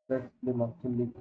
That's the Master League.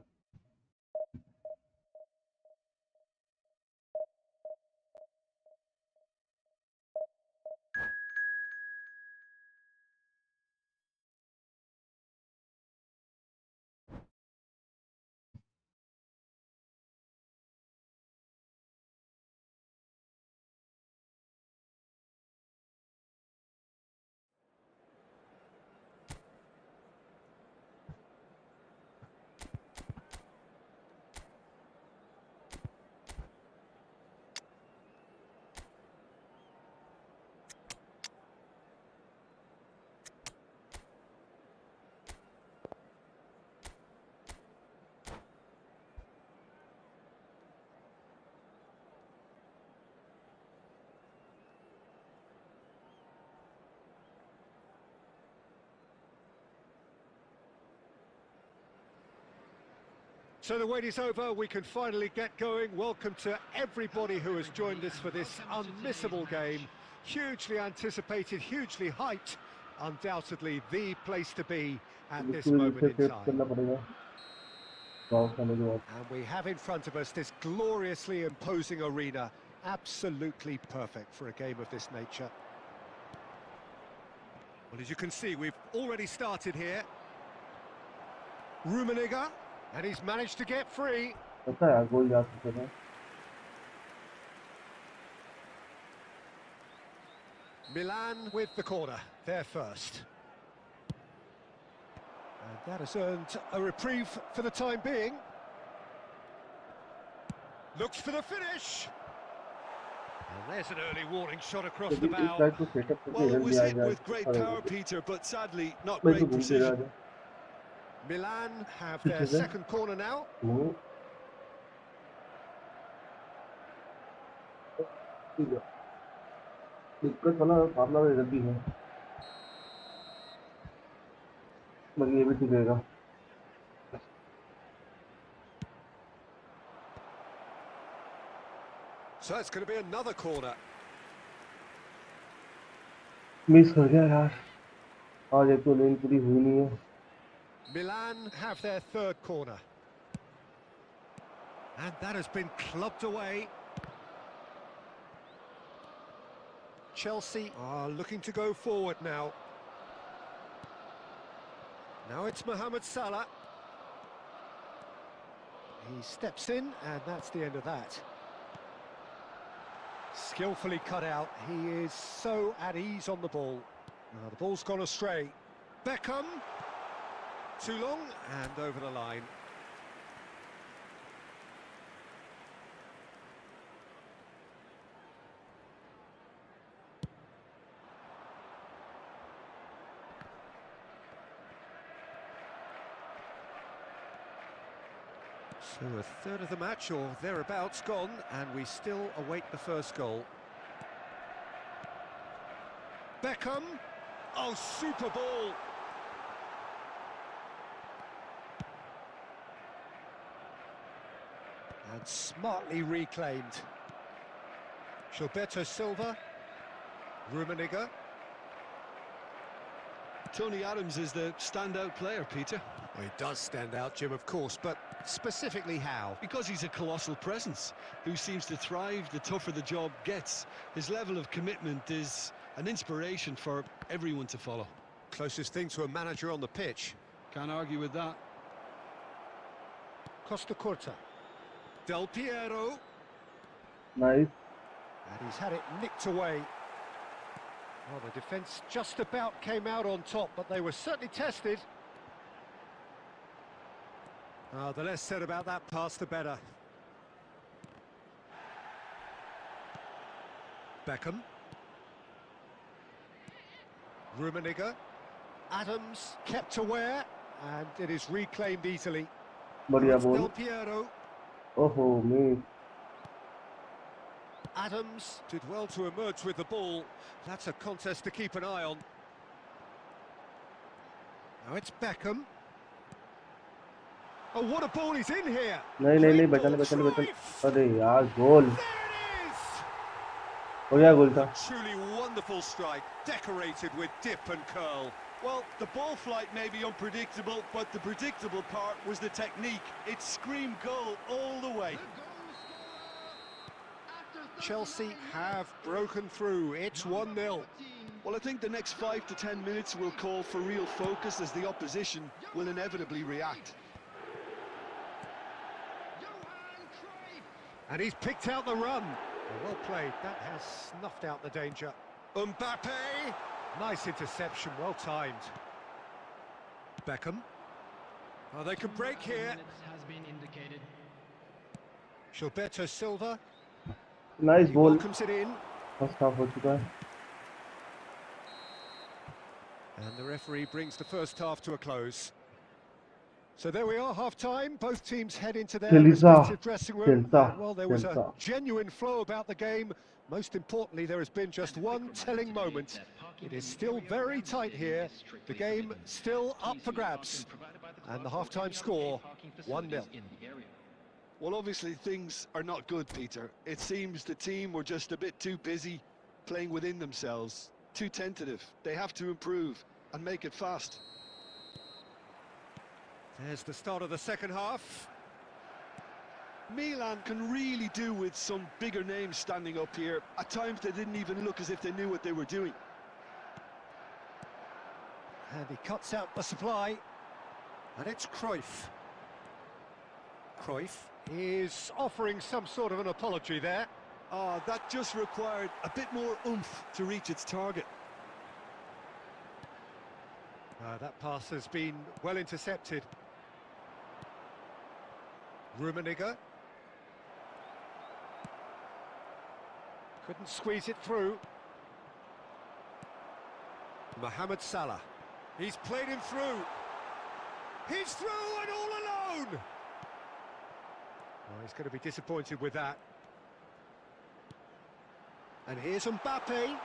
So the wait is over, we can finally get going. Welcome to everybody who has joined us for this unmissable game. Hugely anticipated, hugely hyped. Undoubtedly the place to be at this moment in time. And we have in front of us this gloriously imposing arena. Absolutely perfect for a game of this nature. Well, as you can see, we've already started here. Rummenigge. And he's managed to get free. Milan with the corner, there first. And that has earned a reprieve for the time being. Looks for the finish. And there's an early warning shot across the bow. Well, it was hit with great power, Peter, but sadly, not great precision. Milan have their second corner now. So it's going to be another corner. Miss हो गया यार आज एक तो लेन पूरी हुई नहीं है. Milan have their third corner. And that has been clubbed away. Chelsea are looking to go forward now. Now it's Mohamed Salah. He steps in, and that's the end of that. Skillfully cut out. He is so at ease on the ball. Now the ball's gone astray. Beckham. Too long, and over the line. So a third of the match, or thereabouts, gone, and we still await the first goal. Beckham, Oh, super ball. And smartly reclaimed. Gilberto Silva. Rummenigge. Tony Adams is the standout player, Peter. Well, he does stand out, Jim, of course, but specifically how? Because he's a colossal presence who seems to thrive the tougher the job gets. His level of commitment is an inspiration for everyone to follow. Closest thing to a manager on the pitch. Can't argue with that. Costa Corta. Del Piero. Nice. And he's had it nicked away. Well, the defence just about came out on top, but they were certainly tested. The less said about that pass, the better. Beckham. Rummenigge. Adams kept aware, and it is reclaimed easily. बढ़िया Del ball. Piero. Oh, me. Adams did well to emerge with the ball. That's a contest to keep an eye on. Now it's Beckham. Oh, what a ball he's in here! नहीं Great बचन ball, बचन बचन Cruyff! अरे यार गोल There it is! हो गया गोल था A truly wonderful strike, decorated with dip and curl. Well, the ball flight may be unpredictable, but the predictable part was the technique. It screamed goal all the way. Chelsea have broken through. It's 1-0. Well, I think the next 5 to 10 minutes will call for real focus as the opposition will inevitably react. And he's picked out the run. Well played. That has snuffed out the danger. Mbappe! Nice interception, well timed. Beckham. Oh, they can break here. Gilberto Silva. Nice He ball welcomes it in. First half हो चुका है And the referee brings the first half to a close. So there we are, half-time. Both teams head into their respective dressing room. Well, there was a genuine flow about the game. Most importantly, there has been just one telling moment. It is still very tight here. The game still up for grabs. And the half-time score, 1-0. Well, obviously things are not good, Peter. It seems the team were just a bit too busy playing within themselves, too tentative. They have to improve and make it fast. There's the start of the second half. Milan can really do with some bigger names standing up here. At times they didn't even look as if they knew what they were doing. And he cuts out the supply. And it's Cruyff. Cruyff is offering some sort of an apology there. That just required a bit more oomph to reach its target. That pass has been well intercepted. Rummenigge. Couldn't squeeze it through. Mohamed Salah. He's played him through. He's through and all alone! Oh, he's going to be disappointed with that. And here's Mbappe.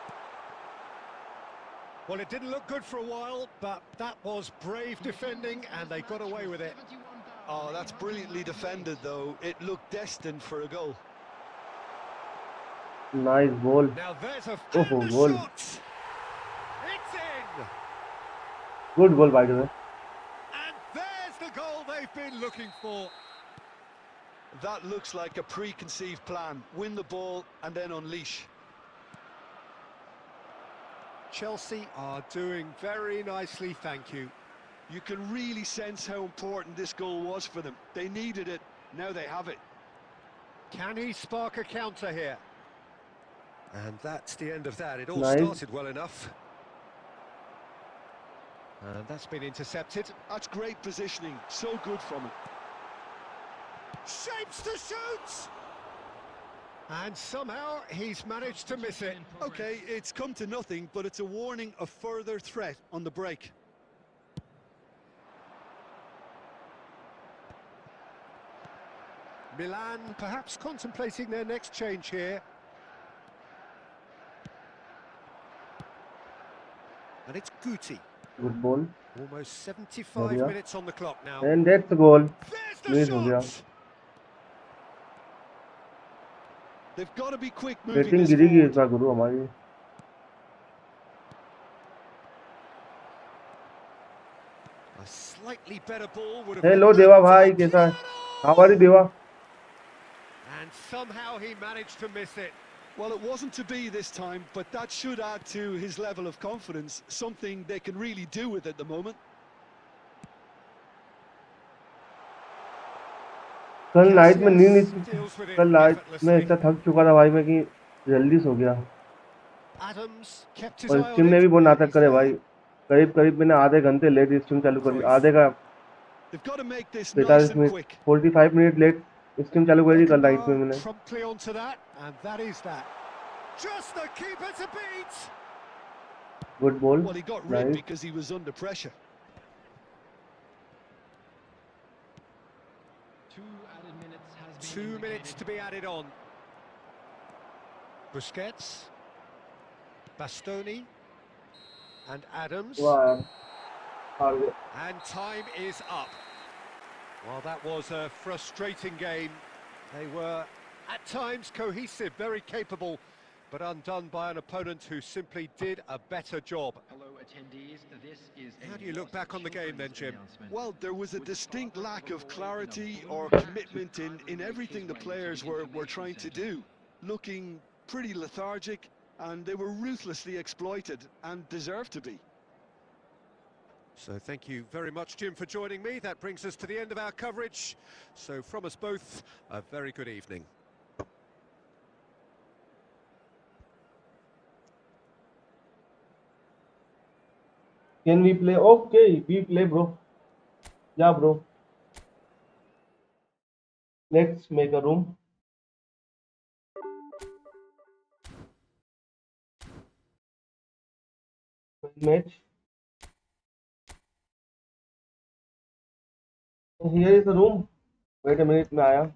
Well, it didn't look good for a while, but that was brave defending, and they got away with it. Oh, that's brilliantly defended, though. It looked destined for a goal. Nice ball Now there's a ओहो and the goal shot. It's in, good ball by the way and there's the goal they've been looking for. That looks like a preconceived plan. Win the ball and then unleash. Chelsea are doing very nicely, thank you. You can really sense how important this goal was for them. They needed it, now they have it. Can he spark a counter here? And that's the end of that. It all Nice. started well enough. And that's been intercepted. That's great positioning, so good from him. Shapes to shoot! And somehow he's managed to miss it. Okay, it's come to nothing, but it's a warning of further threat on the break. Milan perhaps contemplating their next change here. And And it's Guti. Good ball. Almost 75 बढ़िया. minutes on the clock now. And that's the goal. There's the Miss हो गया. shot. They've got to be quick moving rating this गिरेगी इस forward. बार गुरु हमारी. A slightly better ball would have hello looked देवा good. भाई, कैसा है? हमारी देवा. And somehow he managed to miss it. Well, it wasn't to be this time, but that should add to his level of confidence, something they can really do with at the moment. कल night में नींद Deals with it कल night में effortlessly. इतना थक चुका था भाई मैं कि जल्दी सो गया. Adams kept his और eye स्ट्रीम on में भी it. बहुत नाटक He's करे there. भाई. करीब मैंने आधे घंटे लेट स्ट्रीम चालू करी. आधे का They've got to make this nice 45 and minute quick. 45 minute late stream चालू करी कल नाइट में Beckenbauer मैंने. promptly onto that, and that is that. Just the keeper to beat. Good ball. Well, he got rid nice. because he was under pressure. 2 minutes to be added on. Busquets, Bastoni, and Adams. वाह यार, हार गए. And time is up. Well, that was a frustrating game. They were, at times, cohesive, very capable, but undone by an opponent who simply did a better job. Hello, attendees. This is How do you look back on the game then, Jim? Well, there was a distinct lack of clarity or commitment in everything the players were trying to do. Looking pretty lethargic, and they were ruthlessly exploited and deserved to be. So thank you very much, Jim, for joining me. That brings us to the end of our coverage. So from us both, a very good evening. Can we play? Okay, we play, bro. Yeah, bro. Let's make a room. Match. Here is the room. Wait a minute, मैं आया.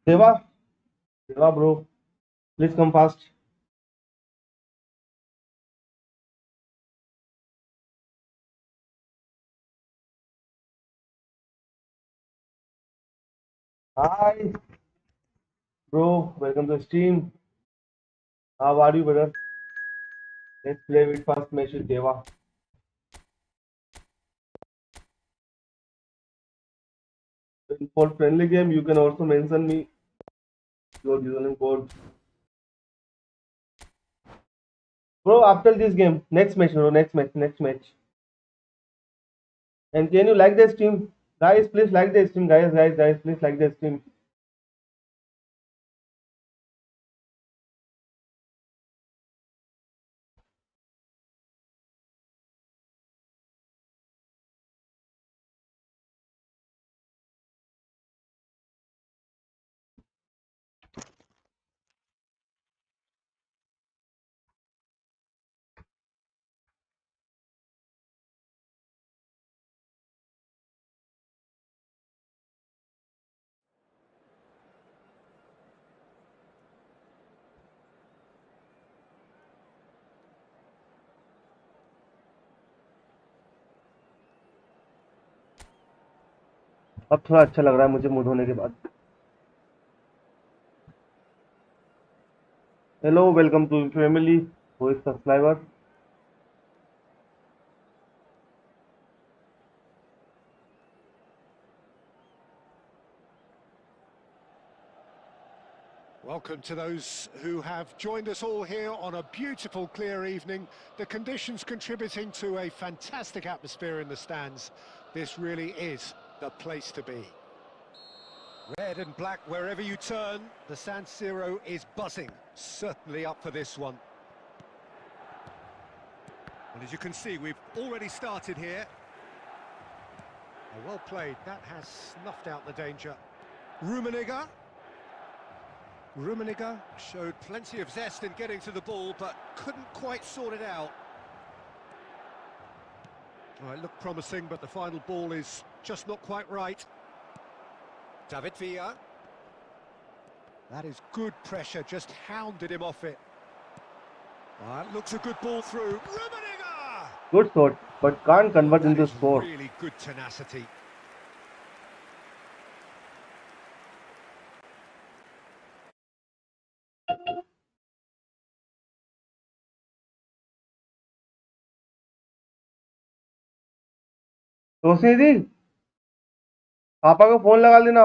Deva, Deva, bro. Please come fast. Hi, bro. Welcome to the stream. How are you, brother? Let's play with first match with Deva. For friendly game, you can also mention me your username code. Bro, after this game, next match, bro. Next match. And can you like the stream? Guys, please like the stream. Guys, please like the stream. अब थोड़ा अच्छा लग रहा है मुझे मुंह धोने के बाद. Hello, welcome to family. Who is subscriber? Welcome to those who have joined us all here on a beautiful, clear evening. The conditions contributing to a fantastic atmosphere in the stands. This really is the place to be. Red and black wherever you turn, the San Siro is buzzing. Certainly up for this one. And as you can see, we've already started here. Well played, that has snuffed out the danger. Rummenigge showed plenty of zest in getting to the ball, but couldn't quite sort it out. Oh, it looked promising, but the final ball is just not quite right. David Villa. That is good pressure, just hounded him off it. That looks a good ball through. Rummenigge! Good shot, but can't convert That into is score. really good tenacity. रोशनी दी पापा को phone लगा लेना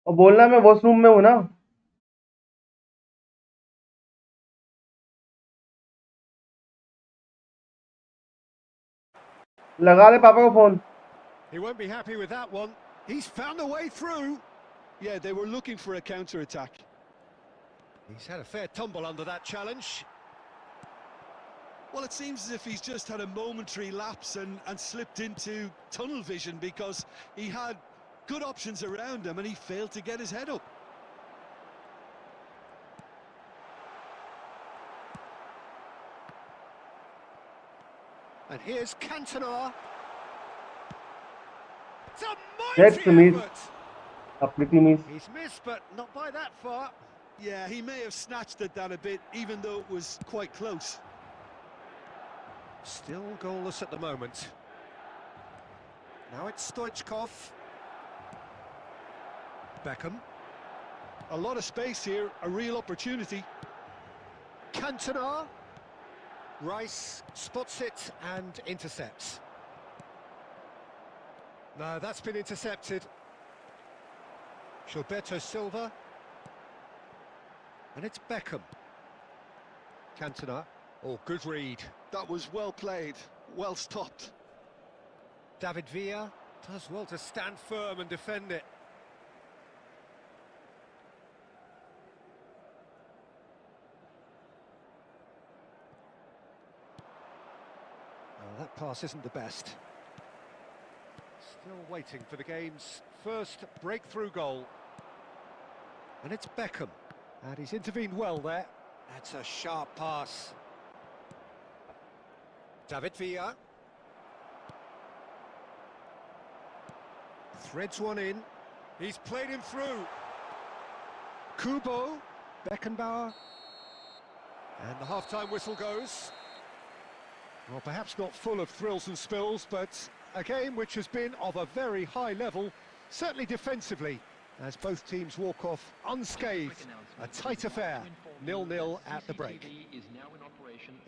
और बोलना मैं washroom में हूं ना। लगा ले पापा को phone. He won't be happy with that one. He's found a way through. Yeah, they were looking for a counter-attack. He's had a fair tumble under that challenge. Well, it seems as if he's just had a momentary lapse and slipped into tunnel vision, because he had good options around him and he failed to get his head up. And here's Cantona. It's a That's mighty a miss. effort. A pretty miss. He's missed, but not by that far. Yeah, he may have snatched at that a bit, even though it was quite close. Still goalless at the moment. Now it's Stoichkov. Beckham. A lot of space here, a real opportunity. Cantona. Rice spots it and intercepts. No, that's been intercepted. Gilberto Silva. And it's Beckham. Cantona. Oh, good read. That was well played, well stopped. David Villa does well to stand firm and defend it. Oh, that pass isn't the best. Still waiting for the game's first breakthrough goal. And it's Beckham. And he's intervened well there. That's a sharp pass. David Villa. Threads one in. He's played him through. Kubo. Beckenbauer. And the half-time whistle goes. Well, perhaps not full of thrills and spills, but a game which has been of a very high level, certainly defensively, as both teams walk off unscathed. A tight affair, 0-0 at the break.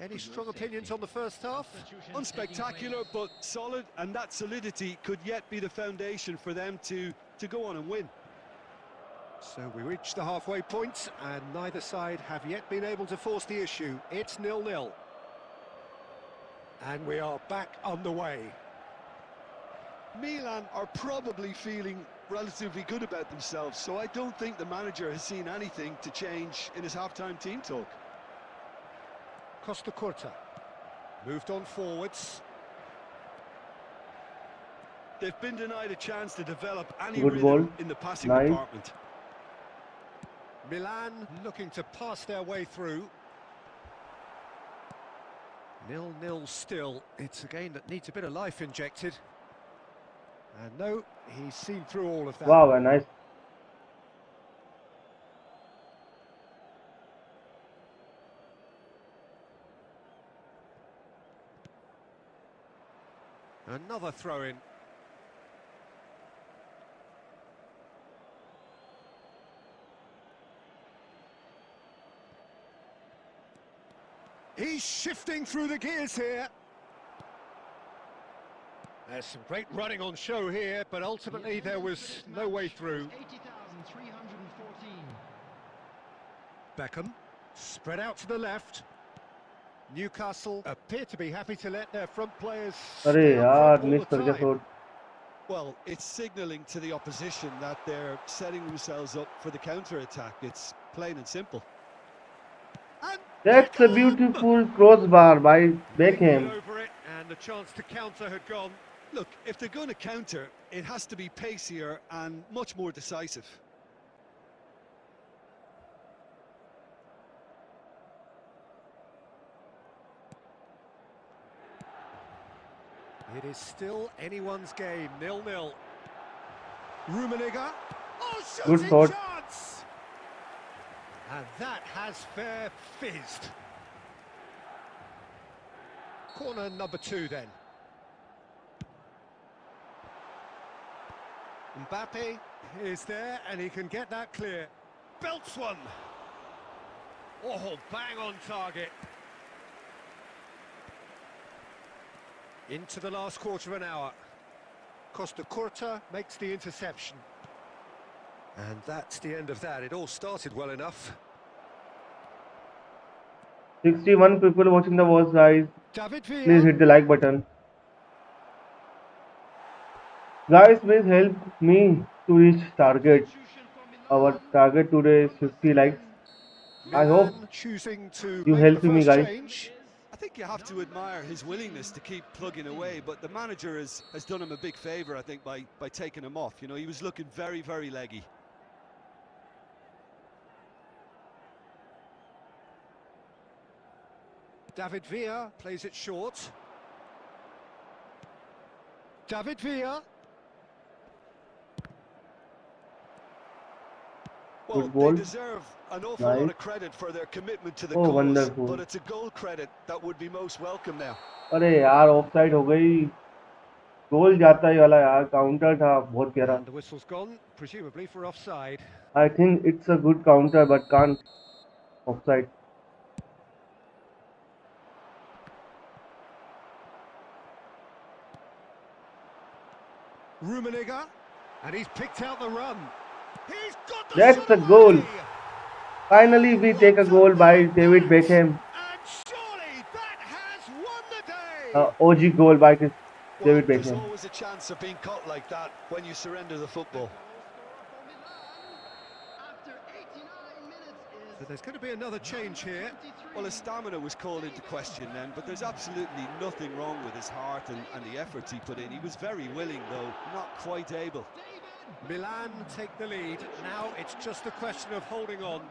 Any strong opinions on the first half? Unspectacular, but solid, and that solidity could yet be the foundation for them to go on and win. So we reach the halfway point, and neither side have yet been able to force the issue. It's 0-0. And we are back underway. Milan are probably feeling relatively good about themselves, so I don't think the manager has seen anything to change in his half-time team talk. Costa Curta moved on forwards. They've been denied a chance to develop any Good rhythm ball. in the passing Nice. department. Milan looking to pass their way through. 0-0 still. It's a game that needs a bit of life injected. And no, he's seen through all of that. Wow, nice. Another throw-in. He's shifting through the gears here. There's some great running on show here, but ultimately there was no way through. 80,314. Beckham, spread out to the left. Newcastle appear to be happy to let their front players अरे stay up यार front all miss the कर गया time. Shot. Well, it's signalling to the opposition that they're setting themselves up for the counter-attack. It's plain and simple. And That's a Beckham! beautiful crossbar by Lingered Beckham. over it, and the chance to counter had gone. Look, if they're going to counter, it has to be pacier and much more decisive. It is still anyone's game, 0-0. Rummenigge. Oh, Good shooting shot. chance! And that has fair fizzed. Corner number 2 then. Mbappe is there and he can get that clear. Belts one. Oh, bang on target. Into the last quarter of an hour. Costa Curta makes the interception. And that's the end of that. It all started well enough. 61 people watching the watch, guys. David Please Villa. hit the like button. Guys, please help me to reach target. Our target today is 50 likes. I hope Milan choosing to you make the help me, first guys. change. I think you have to admire his willingness to keep plugging away, but the manager has done him a big favour, I think, by taking him off. You know, he was looking very, very leggy. David Villa plays it short. David Villa. Well, Good they ball. deserve an awful lot Nice. of credit for their commitment to the Oh, cause, wonderful. but it's a goal credit that would be most welcome now. अरे यार offside हो गई. गोल जाता ही वाला यार. Counter था बहुत प्यारा. And the whistle's gone, presumably for offside. I think it's a good counter but can't. Offside. Rummenigge. And he's picked out the run. He's got the That's shot a away! goal. Finally we take a What goal by about David that? Beckham. And surely that has won the day! OG goal by Well, David there's Beckham. always a chance of being caught like that when you surrender the football. After 89 minutes So there's going to be another change here. Well, his stamina was called into question then, but there's absolutely nothing wrong with his heart and the efforts he put in. He was very willing, though, not quite able. Milan take the lead. Now it's just a question of holding on.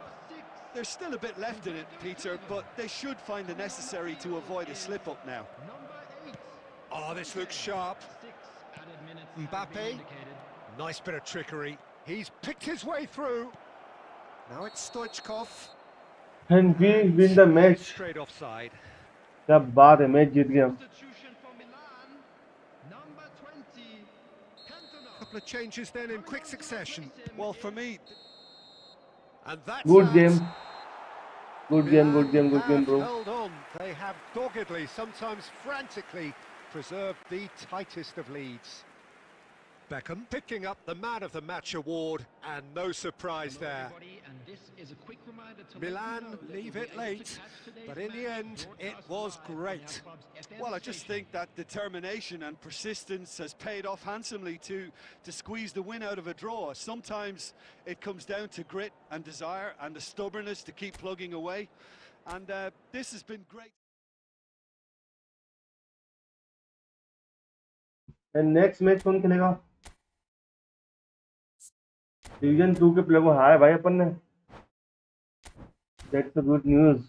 There's still a bit left in it, Peter, but they should find the necessary to avoid a slip-up now. Oh, this looks sharp. Mbappe. Nice bit of trickery. He's picked his way through. Now it's Stoichkov. And we win the match. Straight offside. क्या बात है, match जीत गए हम. Couple of changes then in quick succession. Well, for me, And that's Good that. game. Good game, Milan good game, good game, have bro. held on. They have doggedly, sometimes frantically, preserved the tightest of leads. Beckham picking up the Man of the Match award, and no surprise there. Milan leave it late, but in the end, it was great. well, I just think that determination and persistence has paid off handsomely to squeeze the win out of a draw. Sometimes it comes down to grit and desire and the stubbornness to keep plugging away. And this has been great. And next match कौन खेलेगा? Division 2 के player को हारा है भाई अपन ने. That's the good news.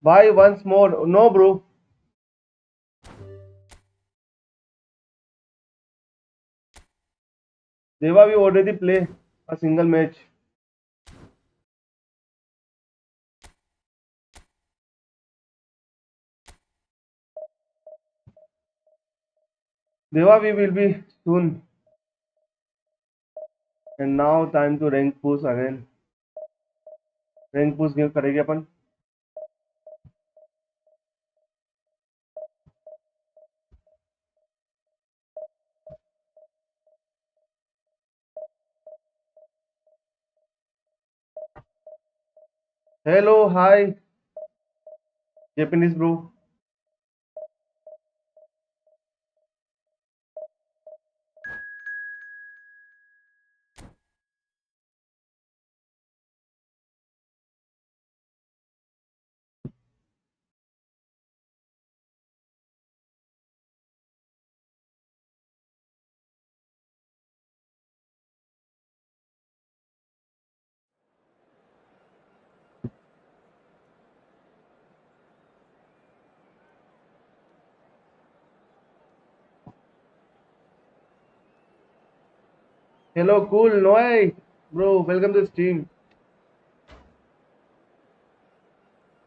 Why once more? No, bro. Deva, we already play a single match. Deva, we will be soon. And now time to rank push again. Rank push game करेंगे अपन. Hello, hi, Japanese bro. Hello, cool, Noy, bro. Welcome to the stream.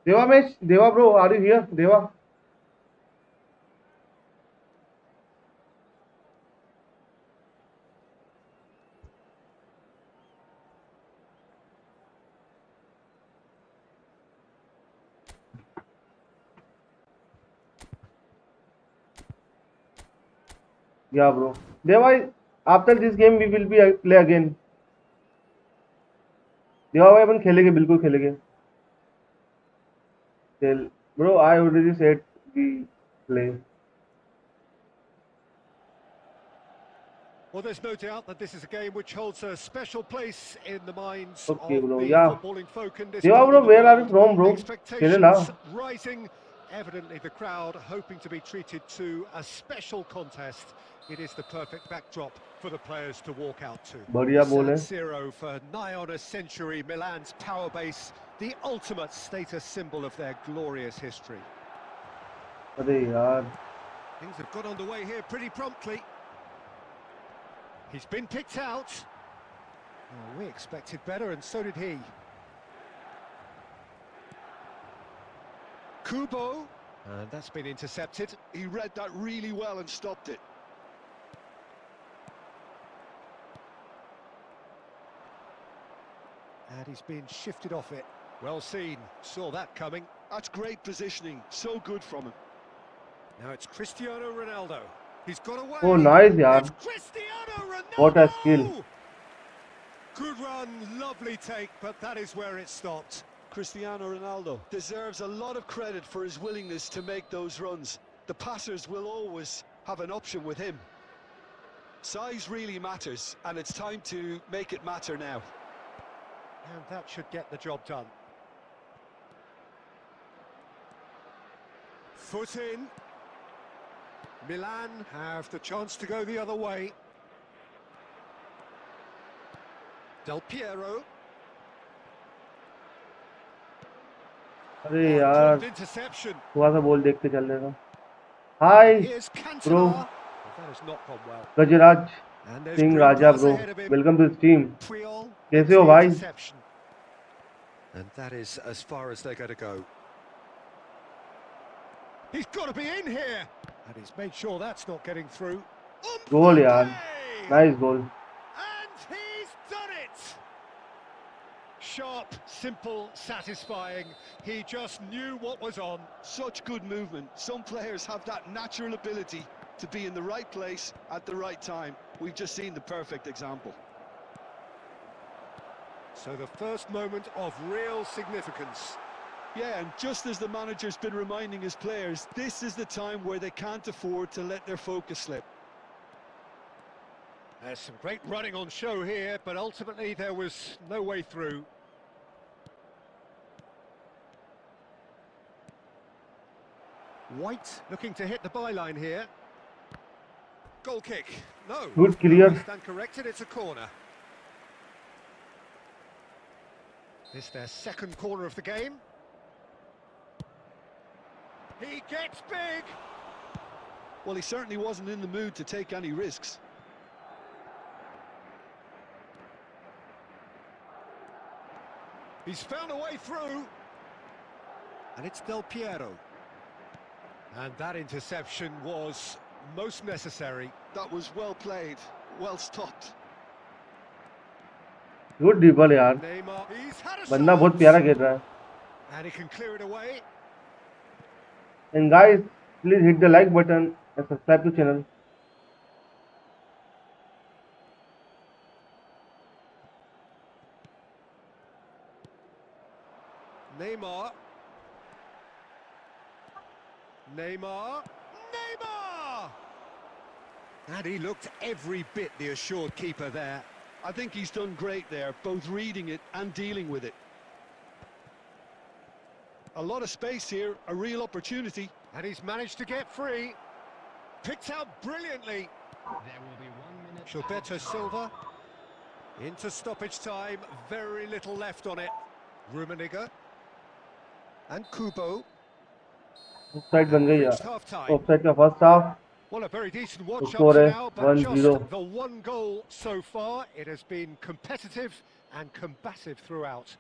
Deva bro, are you here? Deva. Yeah, bro. Deva, after this game we will be play again. देवा भाई अपन खेलेंगे बिल्कुल खेलेंगे. Tell bro, I already said we play. Well, there's no doubt that this is a game which holds a special place in the minds Okay, of bro. the Yeah. footballing folk in this Deva part bro, of the where are you world. from, bro? खेले ना. Expectations rising, evidently the crowd hoping to be treated to a special contest. It is the perfect backdrop for the players to walk out to. बढ़िया बोल है. San Siro for nigh on a century, Milan's power base, the ultimate status symbol of their glorious history. अरे यार. Things have got underway here pretty promptly. He's been picked out. Oh, we expected better, and so did he. Kubo, and that's been intercepted. He read that really well and stopped it. And he's been shifted off it. Well seen, saw that coming. That's great positioning, so good from him. Now it's Cristiano Ronaldo. He's got away. Oh, nice, yaar. It's Cristiano Ronaldo! What a skill. Good run, lovely take, but that is where it stopped. Cristiano Ronaldo deserves a lot of credit for his willingness to make those runs. The passers will always have an option with him. Size really matters, and it's time to make it matter now. And that should get the job done. Foot in. Milan have the chance to go the other way. Del Piero. अरे यार. Interception. थोड़ा सा ball देखते चल रहे. Hi, Here's Katare. bro. Well, that has not gone well. Gajraj And there's Singh green Raja grass bro. ahead of him. Welcome to the stream. Puyol कैसे wins हो the भाई? interception. And that is as far as they're going to go. He's got to be in here. And he's made sure that's not getting through. Goal यार. Mbappe! Nice goal. And he's done it! Sharp, simple, satisfying. He just knew what was on. Such good movement. Some players have that natural ability to be in the right place at the right time. We've just seen the perfect example. So the first moment of real significance. Yeah, and just as the manager's been reminding his players, this is the time where they can't afford to let their focus slip. There's some great running on show here, but ultimately there was no way through. White looking to hit the byline here. Goal kick. No. Good clear. I stand corrected, it's a corner. This their second corner of the game. He gets big. Well, he certainly wasn't in the mood to take any risks. He's found a way through. And it's Del Piero. And that interception was most necessary. That was well played, well stopped. Good dribble यार, Neymar, he's had a बंदा बहुत shot. प्यारा खेल रहा है. And he can clear it away. And guys, please hit the like button and subscribe to channel. Neymar. Neymar. Neymar! And he looked every bit the assured keeper there. I think he's done great there, both reading it and dealing with it. A lot of space here, a real opportunity. And he's managed to get free. Picked out brilliantly. There will be 1 minute. Gilberto Silva. Into stoppage time. Very little left on it. Rummenigge. And Kubo. Offside बन गई यार. Reached half-time. Offside का first half. Well, a very decent watch Score up to है now, but 1-0. just the one goal so far. It has been competitive and combative throughout.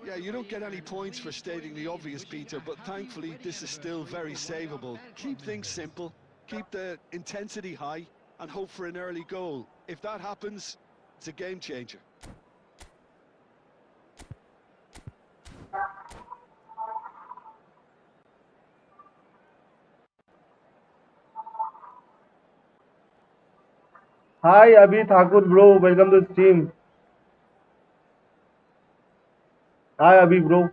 Yeah, you don't get any points for stating the obvious, Peter, but thankfully this is still very savable. Keep things simple, keep the intensity high, and hope for an early goal. If that happens, it's a game changer. Hi Abhi Thakur bro, welcome to the stream. Hi Abhi bro.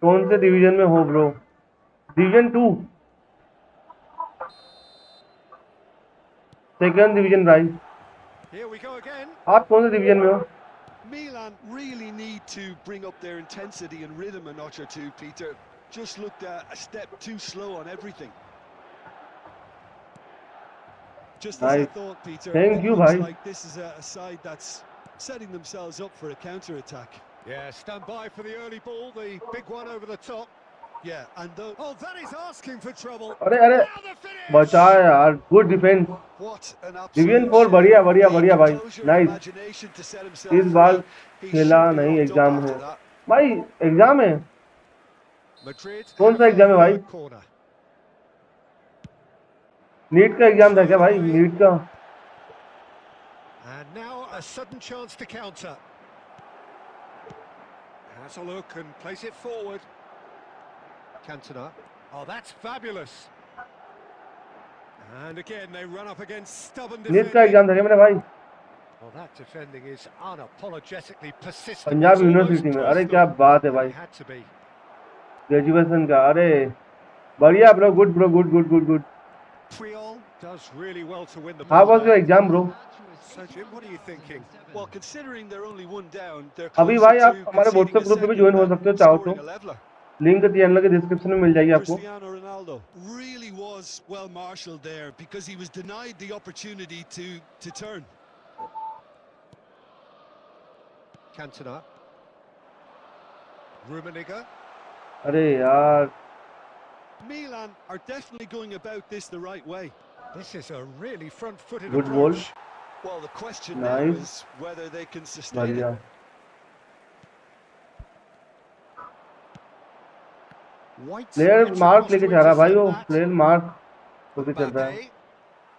कौन से division में हो bro? Division 2, second division भाई. Here we go again. आप कौन से division में हो? Milan really need to bring up their intensity and rhythm a notch or two, Peter. Just looked a step too slow on everything. Just as I Nice. thought, Peter. Thank it you, looks bhai. like this is a side that's setting themselves up for a counter-attack. Yeah, stand by for the early ball, the big one over the top. Yeah, and though Oh, that is asking for trouble. अरे अरे Now the finish! बचा यार. Good defence. what an division absolute 4 बढ़िया shame. बढ़िया The बढ़िया भाई. composure and nice. imagination to set himself इस बार free. He खेला should be नहीं, locked up एग्जाम after हो. that. भाई एग्जाम है. Madrid. कौन सा एग्जाम है भाई? Corner. नीट का एग्जाम था क्या भाई? नीट का. And now a sudden chance to counter. Has a look and plays it forward. Cantona. Oh, that's fabulous. And again, they run up against stubborn NEET का defending. Exam था क्या मेरा भाई? Well, that defending is unapologetically persistent. Punjab It's almost university में. अरे personal. क्या बात है भाई. It had to be. Graduation का. अरे बढ़िया bro. Good bro. Good good good good. Puyol does really well to win the how ball. Was your exam bro? So, Jim, what are you thinking? Well, considering they're only one down, they're अभी closer भाई आप to हमारे conceding WhatsApp a group पे भी second join हो than सकते हो चाहो scoring तो. a leveler. लिंक चैनल के डिस्क्रिप्शन में मिल जाएगी आपको. Cristiano Ronaldo really was well marshalled there because he was denied the opportunity to turn. Cantona. Rummenigge. अरे यार. Milan are definitely going about this the right way. This is a really front-footed Good ball. approach. Well, the question Nice. now is whether they can sustain बढ़िया. it. White player gets mark across लेके to जा रहा है भाई. वो intercept that. Player mark होके चल रहा है. Mbappe.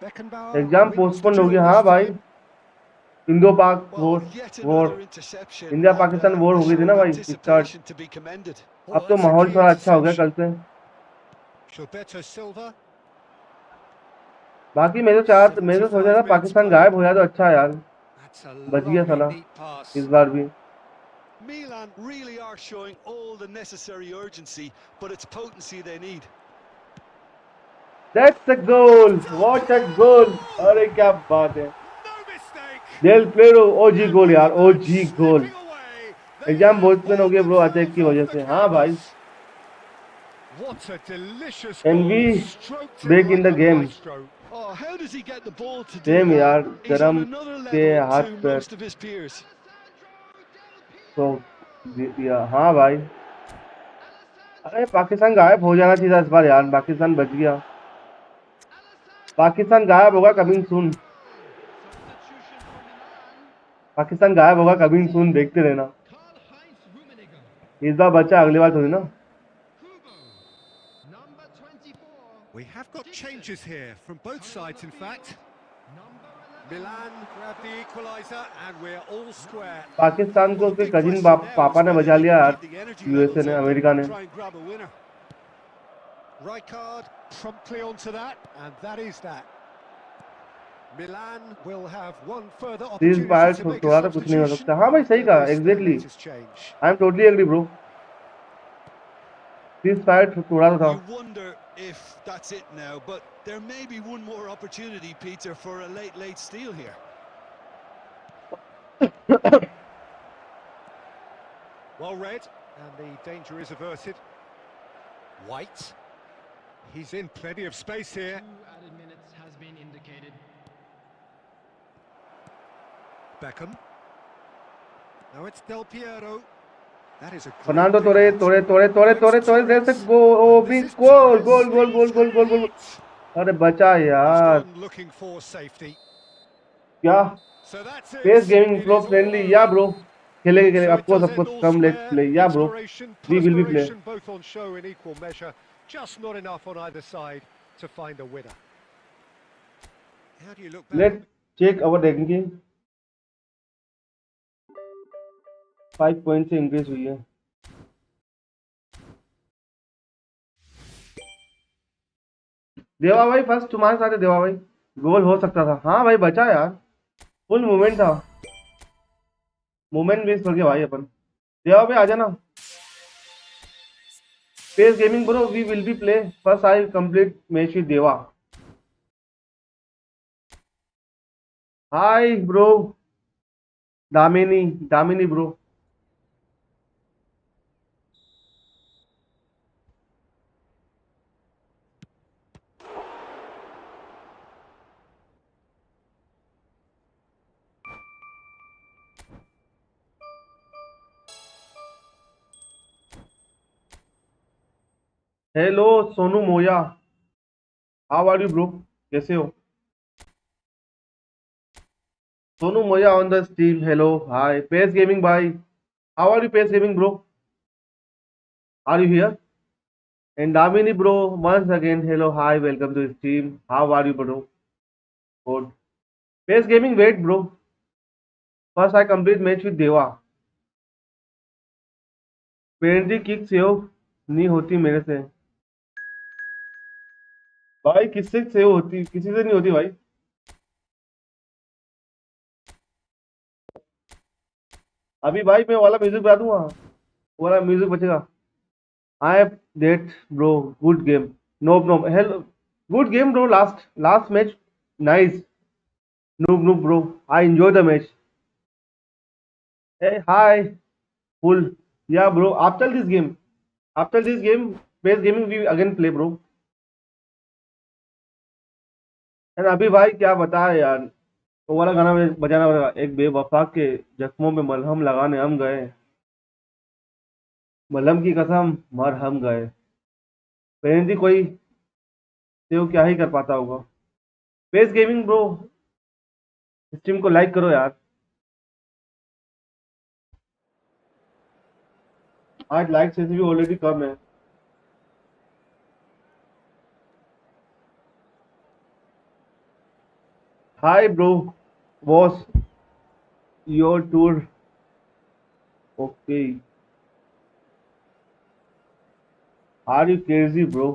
Beckenbauer. Exam wins the postpone हो गया. duel हाँ this भाई. time. इंडो पाक Well, war yet war another interception. India and, Pakistan war हो गई थी ना भाई. Start. anticipation to be commended. Oh, अब तो that's a माहौल key थोड़ा अच्छा हो गया कल interception. से. Gilberto Silva. बाकी मैं तो सोच रहा था पाकिस्तान गायब हो जाए तो अच्छा यार. That's a बच गया lovely साला deep pass. इस बार भी. Milan really are showing all the necessary urgency, but it's potency they need. That's a goal. What a goal. अरे क्या बात है. No mistake. Del Piero OG goal यार. OG goal. Slipping away. They exam have postpone हो all गए the bro attack की tools वजह off the से. हाँ भाई. canvas. What a delicious And goal. we Stroked back in in the like a game. maestro. Oh, how does he get the ball to do Same that? यार. He's on धर्म another के level हाथ to पैर. most of his peers. तो दिया. हाँ भाई. अरे पाकिस्तान गायब हो जाना चाहिए इस बार यार. पाकिस्तान बच गया. पाकिस्तान गायब होगा कमिंग सून. पाकिस्तान गायब होगा कमिंग सून. देखते रहना. इस बार बचा अगली बार थोड़ी ना. We have got changes here from both sides, in fact. Milan grabbed the equaliser and we're all square. Pakistan को Well, the उसके big कजिन question now पापा is ने whether बचा they लिया can यार. keep the energy USA levels ने up America and ने. try and grab a winner. Rijkaard promptly onto that, and that is that. Milan will have one further cease opportunity fire to make a थोड़ा तो कुछ नहीं हो substitution सकता. हाँ भाई सही after कहा. this, their exactly. latest change. I am totally agree bro. Ceasefire थोड़ा तो था. You wonder if that's it now, but there may be one more opportunity, Peter, for a late steal here. Well read, and the danger is averted. White. He's in plenty of space here. 2 added minutes has been indicated. Beckham. Now it's Del Piero. That is a great Fernando pick तोरे out. तोरे तोरे तोरे Now तोरे it's तोरे दे से Torres. Goal And this is goal Torres. Goal goal goal He's goal goal goal. done it. अरे बचा He's यार. gone looking for safety. क्या So that's Pace it. Gaming It pro is all friendly yeah over. Bro. खेलेंगे खेलेंगे. So of it course does of end course. all come let's square. Play yeah bro. Inspiration, we will be play. perspiration, both on show in equal measure. Just not enough on either side to find a winner. How do you look back? Let's check our ranking. 5 point से increase हुई है. देवा भाई first तुम्हारे साथ है. देवा भाई गोल हो सकता था. हाँ भाई बचा यार. फुल मूवमेंट था. मूवमेंट मिस कर गया भाई अपन. देवा भाई आ जाना. Pace gaming bro we will be play. First I complete match with Deva. Hi bro. Damini Damini bro. Hello Sonu Moya. How are you bro. कैसे हो Sonu Moya on the stream. Hello hi Pace gaming भाई. How are you Pace gaming bro. Are you here. And Damini bro once again hello hi welcome to the stream. How are you bro. Good. Pace gaming wait bro. First I complete match with देवा. Penalty kick save नहीं होती मेरे से. भाई किससे save होती. किसी से नहीं होती भाई. अभी भाई मैं वाला म्यूजिक बजा दूंगा. वो वाला म्यूजिक बचेगा. I that bro good game. No hello good game bro. Last match nice. No bro I enjoy the match. Hey hi full. Yeah bro after this game base gaming we again play bro. And अभी भाई क्या बता यार. वो वाला गाना बजाना पड़ेगा. एक बेवफा के जख्मों में मलहम लगाने हम गए. मलहम की कसम मर हम गए. पेरेंटी कोई सेव क्या ही कर पाता होगा. पेस गेमिंग ब्रो स्ट्रीम को लाइक करो यार. आज लाइक से भी ऑलरेडी कम है. Hi bro was your tour. Okay are you crazy bro.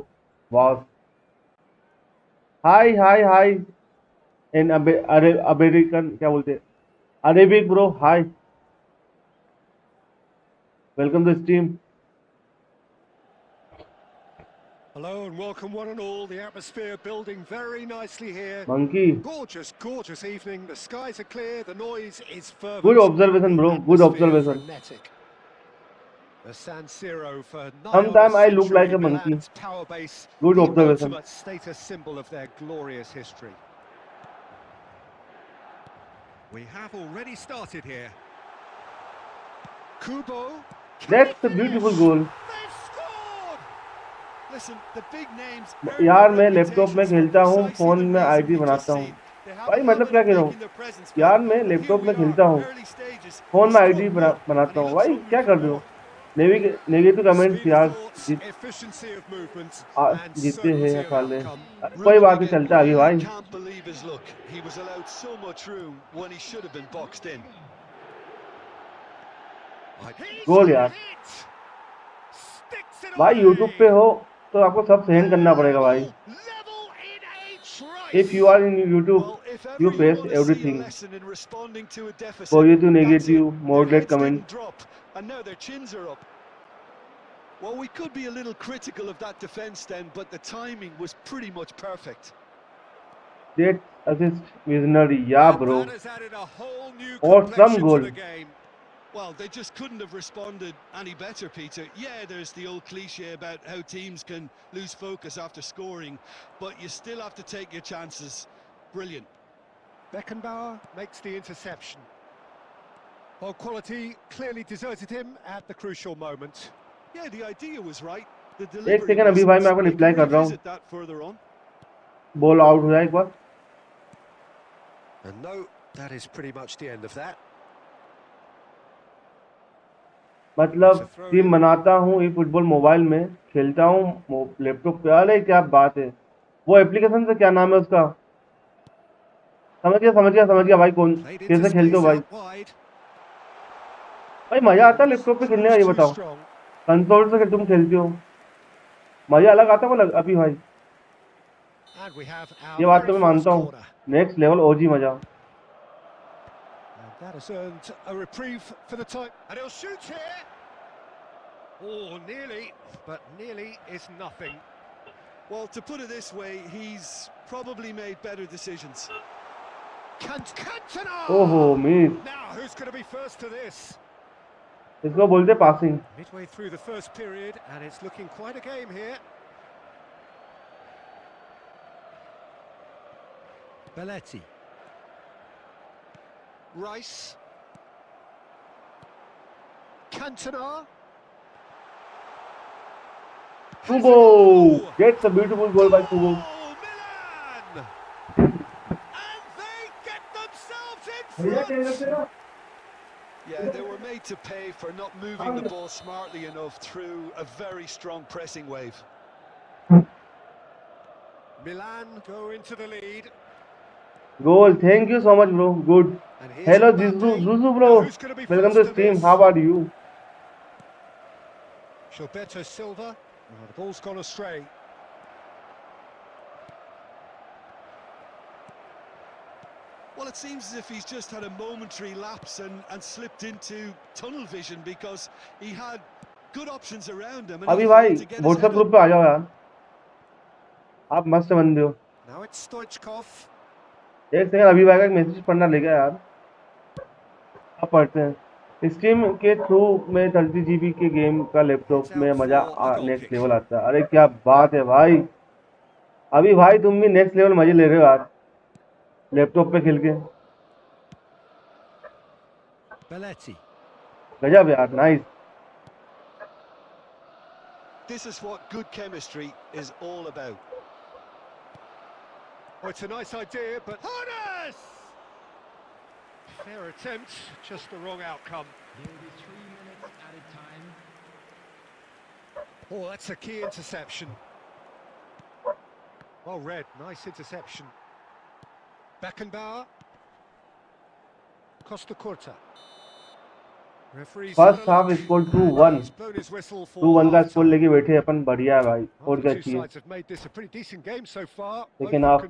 Was hi in American क्या बोलते हैं. Arabic bro hi. Welcome to stream. Hello and welcome one and all. The atmosphere building very nicely here. Monkey, Gorgeous, gorgeous evening. The skies are clear. The noise is good fervent. Observation bro, The good atmosphere observation. frenetic. The San Siro for nigh on a Sometime I look like century. a monkey. Milan's power base, Good the observation. ultimate status symbol of their glorious history. We have already started here. Kubo. That's a beautiful goal. They've scored! Listen, the big names यार मैं laptop में खेलता हूँ, phone में ID बनाता हूँ। भाई मतलब क्या कह रहा हूँ यार, मैं लैपटॉप में खेलता हूँ, फोन में आईडी बनाता हूँ। भाई क्या कर रहे हो? नेगेटिव कमेंट्स यार, जीतते हैं या साले, कोई बात नहीं, चलता है आगे भाई। Can't believe his luck. He was allowed so much room when he should have been boxed in. गोल यार। भाई यूट्यूब पे हो तो आपको सब सहन करना पड़ेगा भाई। If you are in YouTube, you face everything. Positive, negative, moderate comments. And now their chins are up. Well, we could be a little critical of that defence then, but the timing was pretty much perfect. That assist visionary, yeah bro. Or some goal. Well, they just couldn't have responded any better, Peter. Yeah, there's the old cliche about how teams can lose focus after scoring, but you still have to take your chances. Brilliant. Beckenbauer makes the interception. Ball quality clearly deserted him at the crucial moment. Yeah, the idea was right. The एक delivery second अभी भाई मैं आपको wasn't. Reply कर रहा हूँ। Revisit that further on. Ball out हो जाए एक बार। And no, that is pretty much the end of that. मतलब टीम बनाता हूँ, ये फुटबॉल मोबाइल में खेलता हूँ लैपटॉप पे। अरे क्या बात है, वो एप्लीकेशन से क्या नाम है उसका? समझ गया भाई, कौन कैसे खेलते हो भाई? भाई मजा आता है लैपटॉप पे खेलने का, ये बताओ। कंसोल से तुम खेलते हो, मजा अलग आता है अभी भाई, ये बात तो मैं मानता हूँ। नेक्स्ट लेवल ओजी मजा। That has earned a reprieve for the time. And he'll shoot here. Oh, nearly, but nearly is nothing. Well, to put it this way, he's probably made better decisions. Cantona! ओहो miss. Now, who's going to be first to this? इसको बोलते passing. Midway through the first period, and it's looking quite a game here. Belletti. Rice. Cantona. Kubo gets a beautiful goal by Kubo. Milan! And they get themselves in front! Yeah, they were made to pay for not moving the ball smartly enough through a very strong pressing wave. Milan go into the lead. Goal, thank you so much bro, good. Hello Zuzu bro, welcome to stream, how are you? Gilberto Silva, the ball's gone astray. Well, it seems as if he's just had a momentary lapse and slipped into tunnel vision because he had good options around him. अभी भाई WhatsApp group पे आ जाओ यार, आप मस्त बंदे हो। Now it's Stoichkov. एक सेकंड अभी भाई का मैसेज पढ़ना लेगा यार, आप पढ़ते हैं। स्ट्रीम के थ्रू में 30 GB के गेम का लैपटॉप में मजा नेक्स्ट लेवल आता है। अरे क्या बात है भाई, अभी भाई तुम भी नेक्स्ट लेवल मजे ले रहे हो यार लैपटॉप पे खेल के। Belletti. गजब यार, nice. This is what good chemistry is all about. Oh, it's a nice idea, but Harness! Fair attempt, just the wrong outcome. There will be 3 minutes added time. Oh, that's a key interception. Well read, nice interception. Beckenbauer. Costa Curta. First half score 2-1 का score लेके बैठे अपन, बढ़िया है भाई। और क्या चाहिए? Second half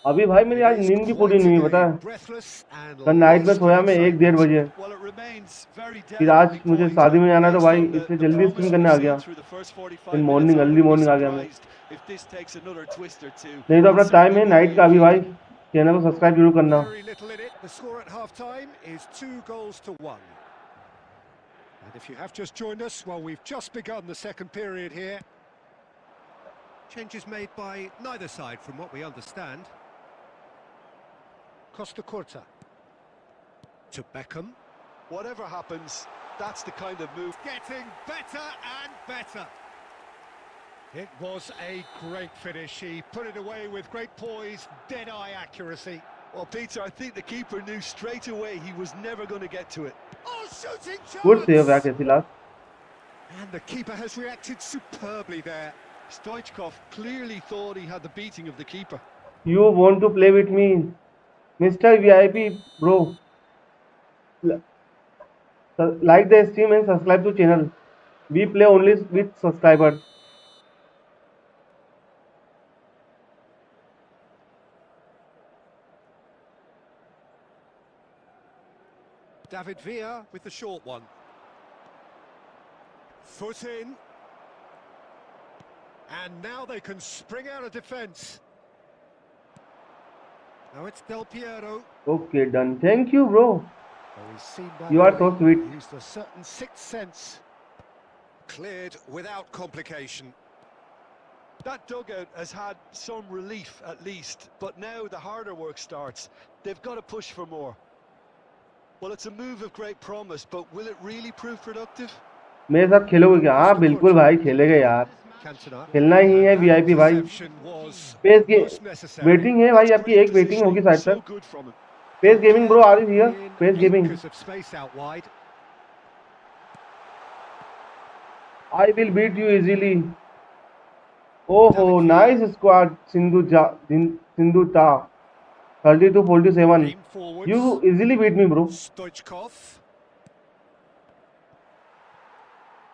अभी भाई मेरी आज It is नींद भी पूरी quite a नहीं हुई, पता game, है। breathless and कल नाइट में lots of सोया मैं 1-1:30 excitement. बजे, Well, it remains very फिर आज delicately मुझे poised, शादी में and जाना है तो based भाई on इसलिए the जल्दी स्ट्रीम promise करने we've आ seen गया। through the first फिर 45 minutes, morning I early wouldn't be morning आ गया मैं। surprised if this takes another twist or two. नहीं तो It अपना टाइम certainly है will नाइट be का अभी भाई, intriguing. चैनल को सब्सक्राइब जरूर करना। Very little in it. The score at half-time is 2-1. And if you have just joined us, well, we've just begun the second period here. Changes made by neither side, from what we understand. Costa Curta to Beckham. Whatever happens, that's the kind of move. Getting better and better. It was a great finish. He put it away with great poise, dead-eye accuracy. Well, Peter, I think the keeper knew straight away he was never going to get to it. Oh, shooting good save यार chance! कैसीलास। And the keeper has reacted superbly there. Stoichkov clearly thought he had the beating of the keeper. You want to play with me, Mr. VIP bro? Like the stream and subscribe to channel. We play only with subscribers. David Villa with the short one. Foot in. And now they can spring out of defence. Now it's Del Piero. Okay, done. Thank you, bro. Oh, he's seen that You are early. so sweet. Used a certain sixth sense. Cleared without complication. That dugout has had some relief at least, but now the harder work starts. They've got to push for more. Well, it's a move of great promise, but will it really prove productive? मेरे साथ खेलोगे क्या? हाँ बिल्कुल भाई खेलेंगे यार, Cantona. खेलना ही है वीआईपी भाई। Interception was पेस के most necessary. वेटिंग है भाई, That's आपकी great एक वेटिंग होगी positioning, शायद so तक। good from him. Pace gaming bro आ रही है, In Pace gaming. acres of space out wide. I will beat you easily. ओहो David नाइस स्क्वाड सिंधु ता 32-47। Aimed forwards. You easily beat me bro. Stoichkov.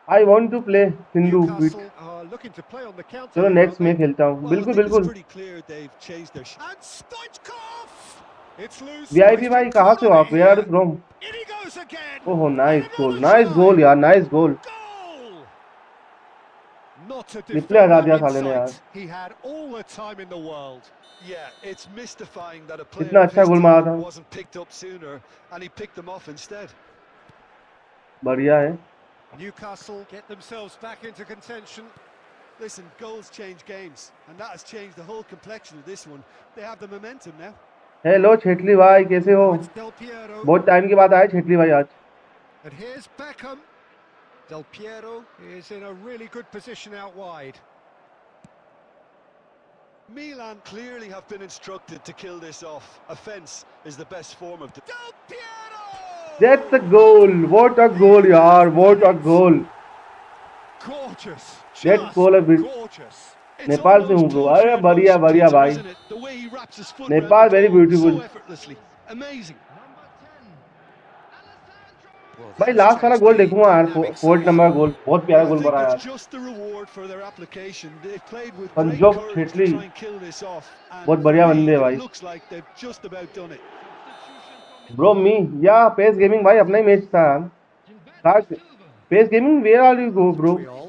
I want to play Sindhu beat। Newcastle are looking to play on the counter चलो here, next aren't में they? खेलता हूँ। Well, I बिल्कुल think it's बिल्कुल। pretty clear they've changed their And Stoichkov! It's loose. VIP भाई कहाँ से हो आप? Where are you from? In he goes again. ओहो And nice another goal try. यार, nice goal. Goal! Not a replay हटा defender दिया in साले ने यार। sight. He had all the time in the world. Yeah, it's mystifying that a कितना player of अच्छा his गोल मारा talent था। wasn't picked up sooner, and he picked them off instead. बढ़िया है। Newcastle get themselves back into contention. Listen, goals change games, and that has changed the whole complexion of this one. They have the momentum now. Hello छेटली भाई कैसे हो? Now it's Del Piero. बहुत time के बाद आए छेटली भाई आज। And here's Beckham. Del Piero is in a really good position out wide. Milan clearly have been instructed to kill this off. Offence is the best form of... Del Piero! That's a goal. What a goal यार, what a goal. Gorgeous. That Just goal a bit। gorgeous. It's Nepal से हूँ almost bro. torture अरे in बढ़िया motion, बढ़िया Peter, भाई। isn't it? The way he wraps his foot Nepal around the very ball beautiful। so effortlessly. Amazing. Well, भाई that has last वाला changed goal the देखूंगा यार, dynamics फोर्थ somewhat. नंबर का गोल बहुत प्यारा Well, I गोल think मारा it's यार। just the reward for their application. They've played with great संजोग courage to छेटली try and kill this off, बहुत and for बढ़िया me, बंदे है it भाई। looks like they've just about done it. Bro me या Pace gaming भाई अपना ही मैच था यार। Pace gaming where are you go bro? Montreal.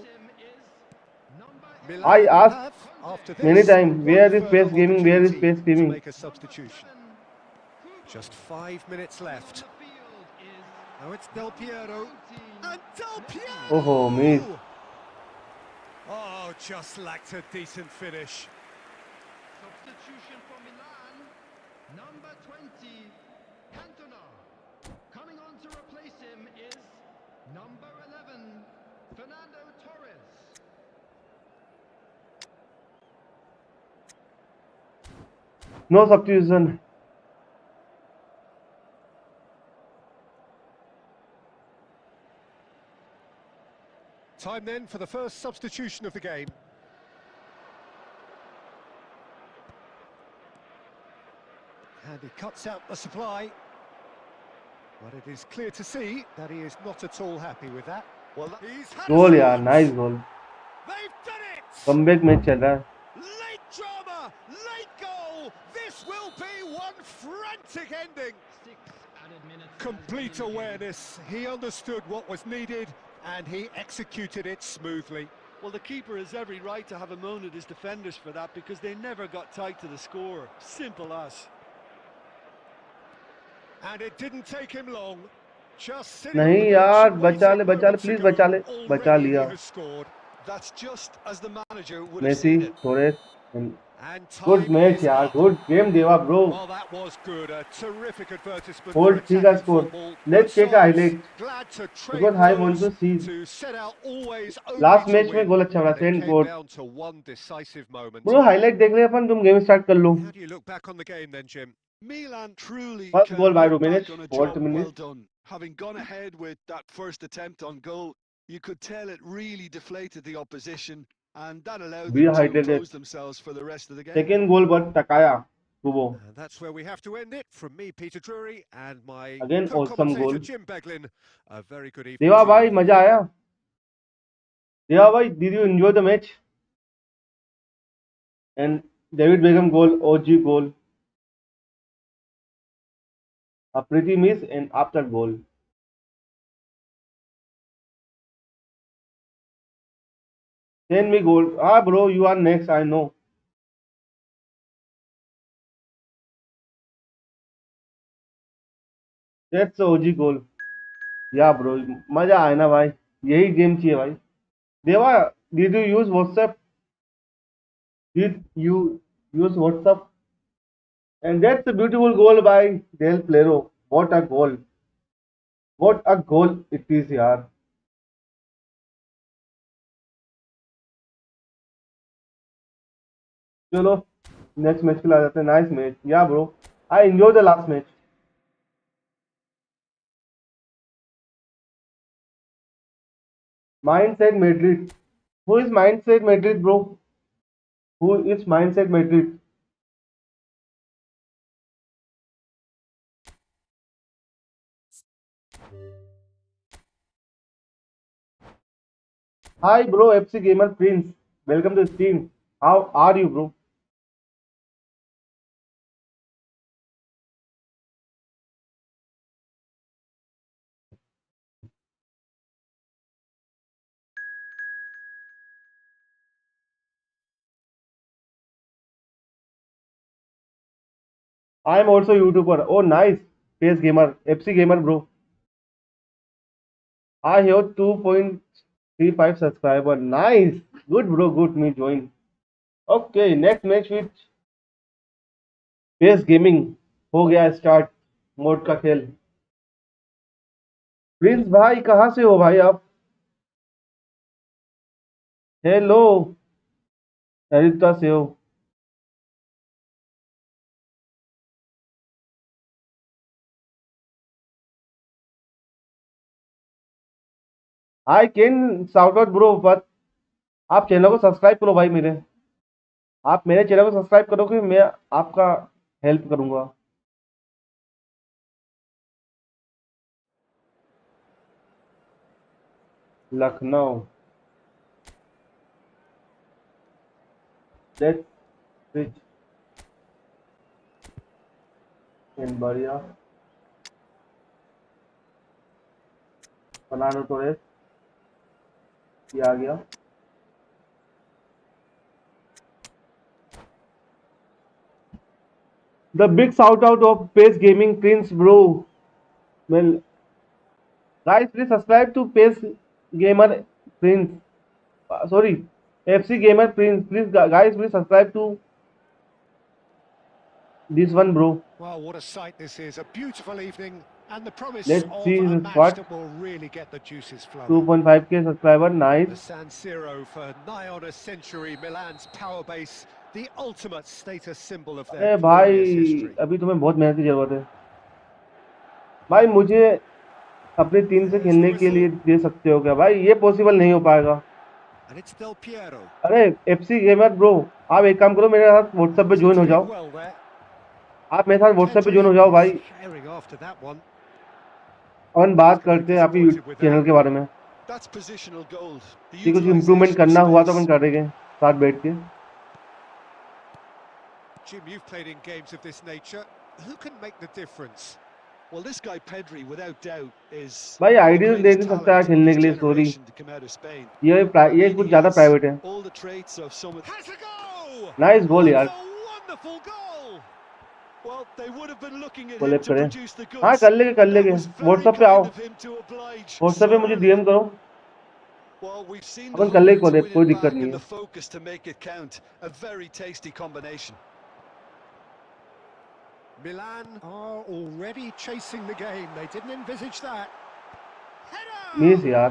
I Milan asked have, after many this, time one where is further pace gaming, where is opportunity pace to gaming? make a substitution. Just 5 minutes left. Now it's Del Piero. And Del Piero! ओहो miss. Oh, just lacked a decent finish. Substitution for Milan, number 20, Cantona. Coming on to replace him is number 11, Fernando Torres. No substitution। Time then for the first substitution of the game. And he cuts out the supply. But it is clear to see that he is not at all happy with that. Well, He's had goal a यार, shot. Nice goal. They've done it! Comeback match चल रहा है। Late drama, late goal. This will complete awareness. He understood what was needed and he executed it smoothly. Well, the keeper has every right to have a moan at his defenders for that because they never got tight to the score. Simple as. And it didn't take him long. Just sitting on नहीं the यार, bench बचा ले waiting please moments बचा ago, ले, बचा already he लिया. has scored. That's just as the manager would have Messi, seen it. Torres, And good time match is यार, up. Good game Deva bro. Well, that was good. A terrific advertisement for Hold 3 का attacking score. football. Let's Both check sides highlight glad to trade because I want blows to see. to set out always last only to match में win. गोल अच्छा रहा, And it 10 came goal. down to one decisive moment. Bro highlight देख ले अपन, तुम game start कर लो. How do you look back on the game then, Jim? Milan truly First can goal by look Ruminic, back on a 4th job well minute. done. Having gone ahead with that first attempt on goal, you could tell it really deflated the opposition, and that allowed Be them to hydrated. compose themselves for the rest of the game. Second goal पर टकाया कुबो. And that's where we have to end it. From me, Peter Drury, and my Again, awesome co-commentator, goal. Jim Beglin. A very good evening देवा to भाई, you. मजा आया. देवा भाई, did you enjoy the match? And David Beckham goal, OG goal. A pretty miss and after goal. Send me goal. Ah, bro, you are next. I know. That's the OG goal. Yeah, bro. मजा आया ना भाई. यही game चाहिए भाई. देवा, did you use WhatsApp? Did you use WhatsApp? And that's a beautiful goal by Del Plero. What a goal. What a goal it is, yaar. चलो next match के लिए आ जाते हैं. Nice match. Yeah bro, I enjoy the last match. Mindset Madrid. Who is Mindset Madrid, bro? Who is Mindset Madrid? Hi, bro. FC Gamer Prince. Welcome to the stream. How are you, bro? I am also YouTuber. Oh, nice. PS Gamer. FC Gamer, bro. I have 2.35 subscriber. Nice. Good, bro. Good. Me join. Okay, next match with PS Gaming. हो गया start mode का खेल. Prince भाई, कहाँ से हो भाई आप? हेलो, सरिता से हो? I can shout out bro, but आप चैनल को सब्सक्राइब करो भाई मेरे. आप मेरे चैनल को सब्सक्राइब करोगे, मैं आपका हेल्प करूंगा. लखनऊ. लेट्स स्विच इन बढ़िया. फर्नांडो टोरेस, ये आ गया. The big shout out of Pace Gaming Prince, bro. Well, guys, please subscribe to Pace Gamer Prince. Sorry, FC Gamer Prince. Please, guys, please subscribe to this one, bro. Well, what a sight this is. A beautiful evening and the promise Let's of see a his match squad. that will really get the juices flowing. 2.5k subscriber, The nice. San Siro for nigh on a century, Milan's power base, the ultimate status symbol of अरे their भाई, glorious history. अभी तुम्हें बहुत मेहनत की जरूरत है भाई. मुझे अपनी टीम से खेलने के लिए दे सकते हो क्या भाई? ये पॉसिबल नहीं हो पाएगा. And it's Del Piero. अरे FC गेमर ब्रो, आप एक काम करो, मेरे साथ व्हाट्सएप पे ज्वाइन हो जाओ. Well there. आप मेरे साथ व्हाट्सएप पे ज्वाइन हो जाओ भाई, Firing after that one. और बात करते हैं आपकी चैनल के बारे में. That's positional gold. The कि कुछ utilisation इम्प्रूवमेंट of करना हुआ तो space. अपन करेंगे साथ बैठ के. Jim, you've played in games of this nature. Who can make the difference? Well, this guy Pedri, without doubt, is भाई one of the ideal they greatest नहीं सकता है talents of खेलने his के लिए, sorry, generation to come out of Spain. ये I mean, कुछ he ज्यादा has प्राइवेट है। all the traits of some of... Has a go! Nice goal What यार, a wonderful goal! Well, they would have been looking at him कोलैप to करें। produce the हाँ goods. कर लेंगे That was very WhatsApp पे आओ, kind of him to oblige WhatsApp so पे मुझे early. DM करो, Well, we've seen the अपन कर लेंगे hunger to कोलैप, win कोई it दिक्कत back नहीं and है। the focus to make it count. A very tasty combination. Milan are already chasing the game. They didn't envisage that. मीस Header! यार,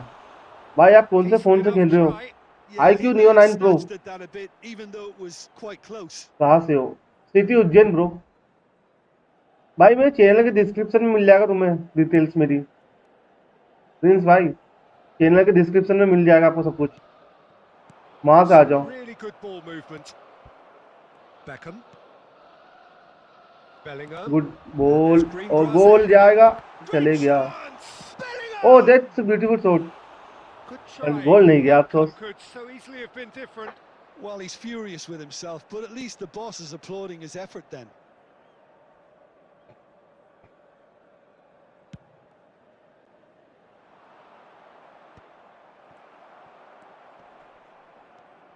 भाई आप कौन से Decent फोन से enough खेल रहे हो? try. Yeah, he iQOO may Neo have 9 Pro, snatched at that a bit, even though it was quite close. कहाँ से हो? City Ujjain bro. भाई मेरे चैनल के डिस्क्रिप्शन में मिल जाएगा तुम्हें डिटेल्स मेरी, प्रिंस भाई, चैनल के डिस्क्रिप्शन में मिल जाएगा आपको सब कुछ, वहां से आ Some जाओ। really good ball movement. Beckham. Bellingham. Good And there's ball green और grass गोल ahead of जाएगा, them. चले Great गया। chance! Oh Bellingham! That's beautiful shot, Good पर try. गोल नहीं The गया outcome अफसोस। could so easily have been different. Well, he's furious with himself, but at least the boss is applauding his effort then.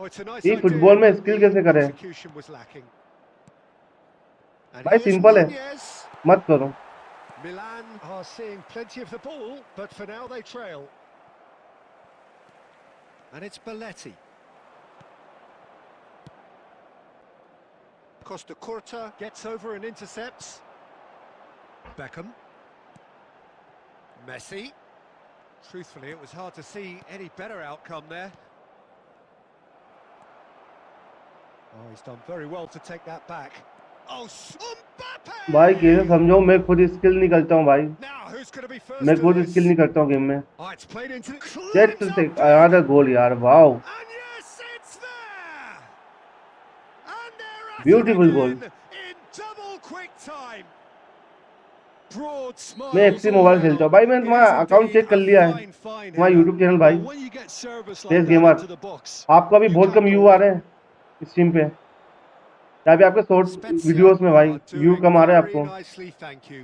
Oh, it's a nice ये idea, football में but skill the कैसे करें? execution was lacking. And भाई here's simple है, Nunez. मत करो। Milan are seeing plenty of the ball, but for now they trail. And it's Belletti. Costa Curta gets over and intercepts. Beckham. Messi. Truthfully, it was hard to see any better outcome there. Oh, he's done very well to take that back. Oh, Mbappe! भाई कैसे समझो, मैं खुद skill नहीं करता हूँ भाई, Now, who's going to be first मैं to खुद this? स्किल नहीं करता हूँ गेम में। Oh, it's played into the... that's Clips up another big! गोल यार, wow, And yes, it's there! And they're at it beautiful goal. again in double quick time. Broad मैं smiles XC all mobile खेलता round. हूँ भाई, मैंने It तुम्हारा is account indeed check कर a लिया है, fine तुम्हारा header. यूट्यूब चैनल भाई, Well, when you get service like Tej that gamer. into the box, आपका भी you बहुत can't कम go व्यू आ wrong. रहे हैं स्ट्रीम पे, या भी आपके शॉर्ट्स Spezia वीडियोस में भाई are व्यू doing कम आ रहे हैं very आपको, nicely, thank you.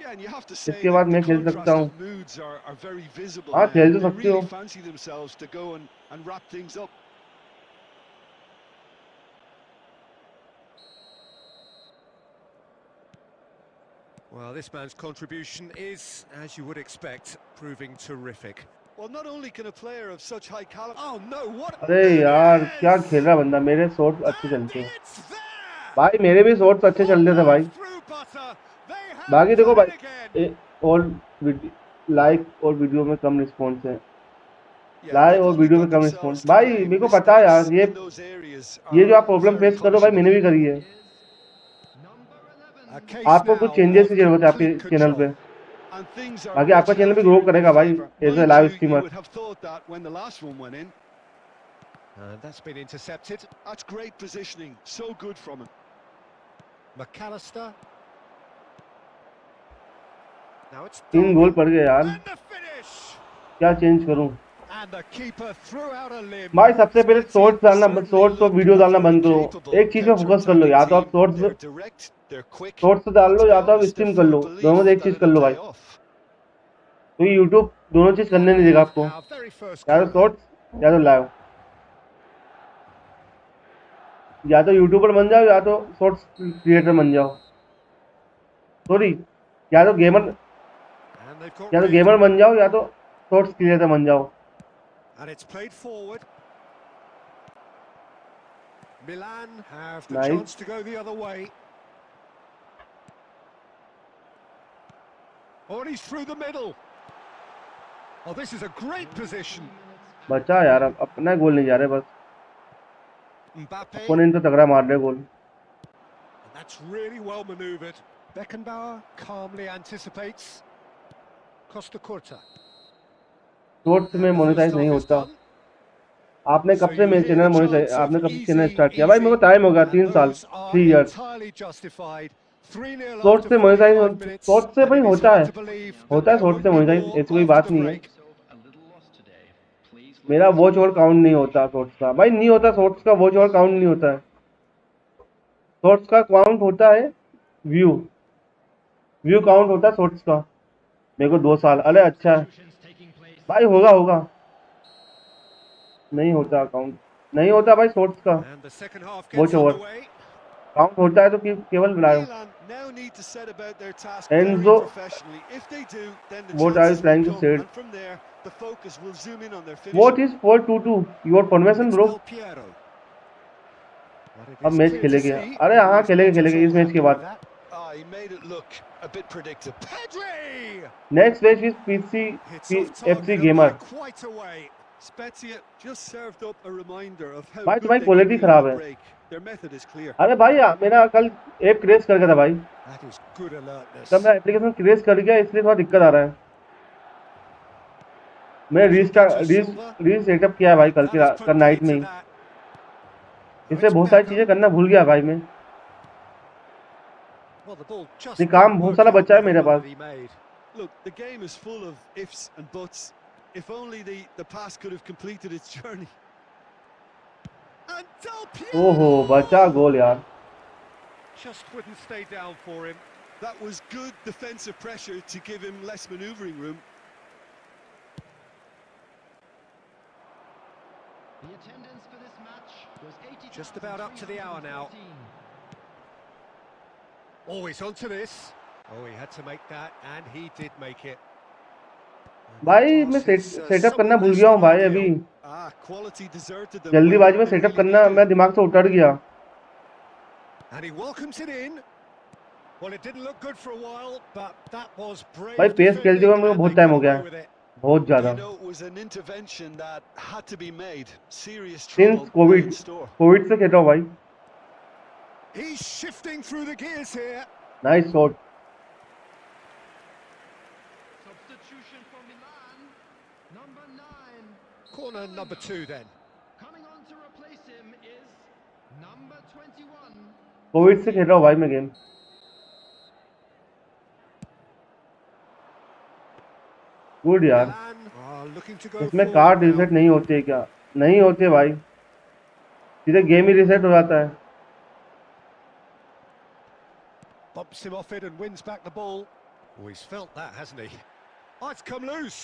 Yeah, and you have to say इसके बाद that the मैं खेल सकता contrast हूँ। of moods are very visible हाँ now. खेल तो They सकते हो। really fancy themselves to go and wrap things up. Well, this man's contribution is, as you would expect, proving terrific. Well, not only can a player of such high caliber... Oh no, what... अरे यार क्या Nunez! खेल रहा बंदा, मेरे shots अच्छे And चलते हैं it's there! भाई, मेरे भी शॉट्स अच्छे चल रहे थे Football भाई। through butter. They बाकी have देखो done it भाई, again. और लाइक और वीडियो में कम रिस्पॉन्स है, Yeah, लाइक they've और only वीडियो में got come themselves response to भाई, blame. मेरे को पता है Mistakes यार, in those areas ये जो are आप प्रॉब्लम very फेस कर रहे हो भाई, मैंने punishable. भी करी है। Number A 11. case आपको कुछ now चेंजेस of की जरूरत है आपके complete चैनल control. पे, And things are बाकी much आपका चैनल भी healthier ग्रो in their करेगा भाई favour. As a Mind live you, you streamer. would have thought that when the last one went in. And that's been intercepted. That's great positioning. So good from him. McAllister. Now it's 3 goal Darwin. पड़ गए यार, And the finish! क्या change करूं And the keeper threw out a limb. भाई? सबसे पहले shorts डालना, Certainly shorts और looked वीडियो डालना like a बंद करो, capable एक चीज में फोकस कर लो, counter-attacking या तो आप team. They're shorts direct, they're quick. Shorts डाल And लो to be या तो आप honest, they're स्ट्रीम कर full लो, of दोनों में से belief एक that चीज कर it'll लो pay भाई, off. क्योंकि यूट्यूब दोनों चीज करने नहीं देगा आपको, Our very first या तो corner. शॉर्ट्स या तो लाइव, या तो यूट्यूबर बन जाओ या तो शॉर्ट्स क्रिएटर बन जाओ, सॉरी, या तो गेमर And they've got या तो rid. गेमर बन जाओ या तो शॉर्ट्स क्रिएटर बन जाओ। And it's played forward. Milan have the Nice. chance to go the other way. Oh, and he's through the middle. Oh, this is a great position. बचा यार, अब अपना गोल नहीं जा रहे, बस Mbappe. ओपोनेंट तो तगड़ा मार रहे गोल। And that's really well manoeuvred. Beckenbauer calmly anticipates. Costa Curta. Shorts में And the first मोनेटाइज नहीं half is होता। done. आपने So कब से you मेरे hear channel the monetize, chants आपने of कब से चैनल easy, स्टार्ट किया भाई? मेरे को टाइम हो गया, 3 and साल, those are 3 years. entirely justified. 3-0 short after से 45 मोनेटाइज, minutes. शॉर्ट से And भाई it is होता hard है, to believe that होता है there शॉर्ट won't से be मोनेटाइज, more ऐसी कोई after बात the नहीं है। break. मेरा वॉच और काउंट नहीं होता शॉर्ट्स का भाई, नहीं होता शॉर्ट्स का वॉच और काउंट नहीं होता है, शॉर्ट्स का काउंट होता है व्यू। व्यू काउंट होता है शॉट्स का। मेरे को 2 साल, अरे अच्छा है Substitutions taking place. भाई, होगा नहीं होता काउंट, नहीं होता भाई शॉट्स का। And the second half watch gets over underway. Count होता है तो केवल बुलाओ। Milan now need to set about their task very एनजो, professionally. If they do, then the what are you chances will trying to come, say? and from there, the focus will zoom in on their What finishing. is 4-2-2 your formation It's bro? Del Piero. But it अब is match clear to खेलेंगे, see अरे he हाँ was not खेलेंगे at इस all match के happy with बाद। that. Ah, he made it look a bit predictable. Pedri! Next match is PC Hits off FC target and by gamer. quite a way. Spezia just served up a reminder of how भाई good तुम्हारी they can quality be on खराब the है। break. Their method is clear. अरे भाई मेरा कल app crash कर गया था भाई, That is good तब alertness. मेरा एप्लीकेशन क्रेश कर गया, इसलिए थोड़ा दिक्कत आ रहा है। मैं Looking into Silva. रीसेटअप किया है भाई That has कल put नाइट paid में to ही, that. Oh, इससे it's बहुत सारी चीजें Beckham. करना भूल गया भाई मैं। Well, the ball ये just काम didn't बहुत work सारा out बच्चा है with the मेरे run pass. that he made. Look, the game is full of ifs and buts. If only the pass could have completed its journey. And Del ओहो बचा Piero! गोल यार। Just wouldn't stay down for him. That was good defensive pressure to give him less manoeuvring room. The attendance for this match was 80,314. Just about up to the hour now. Oh, he's onto this. Oh, he had to make that, and he did make it. And that भाई मैं pass is setup करना somewhat भूल less गया हूँ than भाई अभी, ideal. Ah, quality deserted them जल्दीबाजी when में they सेटअप really करना needed मेरा it. दिमाग से उतर गया। And he welcomes it in. Well, it didn't look good for a while, but that was भाई brave पेस खेलते defending, हुए मेरे को and they बहुत टाइम got हो गया away है, with it. बहुत ज्यादा। You know, it was an intervention that had to be made. Serious since trouble lay Covid in store. Covid से खेल रहा हूँ भाई। He's shifting through the gears here. Nice shot. Substitution for Milan, number 9. Corner number 2 then. Coming on to replace him is number 21. Covid से खेल रहा हूँ भाई मैं गेम। गुड यार। Milan are looking to go इसमें forward कार्ड now. रिसेट नहीं होते क्या? नहीं होते भाई, सीधे गेम ही रिसेट हो जाता है। Bumps him off it and wins back the ball. Oh, he's felt that, hasn't he? Oh, it's come loose.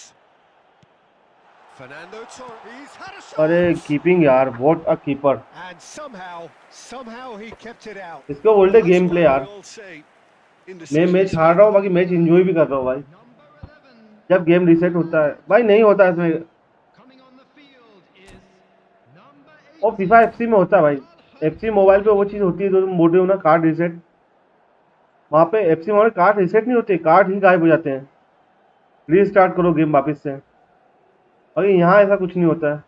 Fernando Torres, he's had a अरे shot! कीपिंग यार, what a keeper. And somehow he kept it out. इसको Well, बोलते that's game play why we यार। all say मैं indecision match is हार रहा हूँ, human. बाकी मैच एंजॉय भी कर रहा हूँ भाई। Number 11. जब गेम रिसेट होता है भाई, नहीं होता इसमें। Coming on the field is number 8. और फीफा एफसी में होता है भाई, एफसी मोबाइल पे वो चीज़ होती है जो तुम बोल रहे हो ना, कार्ड रिसेट। वहाँ पे एफसी मोबाइल कार्ड रिसेट नहीं होते, कार्ड ही गायब हो जाते हैं। रीस्टार्ट करो गेम वापस से, और यहाँ ऐसा कुछ नहीं होता है।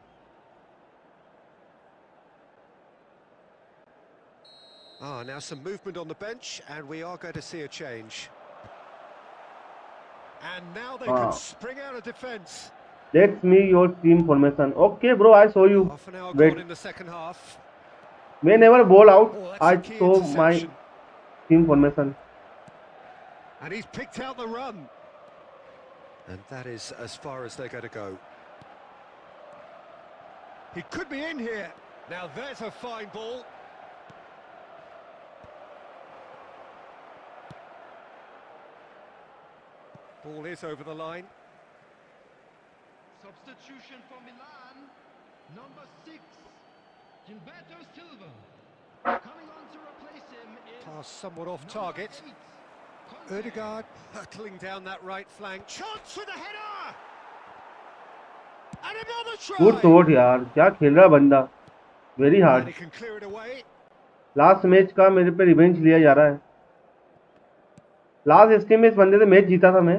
Ah, now some movement on the bench, and we are going to see a change. And now they can spring out of defence. Let's me your team formation. Okay, bro, I saw you. Half an hour Wait, gone in the second half. whenever ball out, Oh, that's I a key saw my interception. team formation. And he's picked out the run. And that is as far as they're going to go. He could be in here. Now there's a fine ball. Ball is over the line. Substitution for Milan, number 6. Gilberto Silva. Coming on to replace him is Pass somewhat off number target. 8. Conte. Ødegaard hurtling down that right flank. Chance with a header! And another try! Good thought यार, क्या खेल रहा है बंदा, very And hard. he can clear it away. Last match का मेरे पे revenge लिया जा रहा है। लास्ट स्टीम में इस बंदे से मैच जीता था मैं।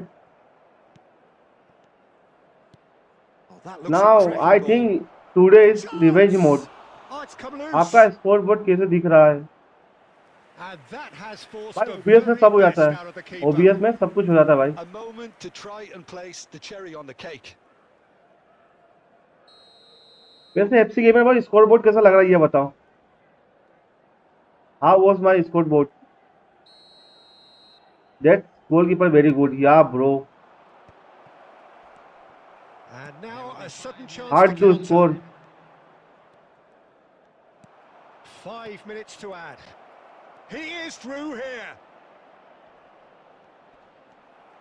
Oh, that looks a now cracking I ball. Think today is revenge mode. Chance! Oh, it's come loose. आपका स्कोर बोर्ड कैसे दिख रहा है And that has forced भाई? the ओबीएस में very सब हो best जाता out of the है, keeper. ओबीएस में सब कुछ हो जाता है भाई। A moment to try and place the cherry on the cake. वैसे एफसी गेम में भाई स्कोर बोर्ड कैसा लग रहा है ये बताओ। How was my scoreboard? That goalkeeper very good yeah bro. And now a sudden chance hard to to counter. Score. 5 minutes to add. He is through here.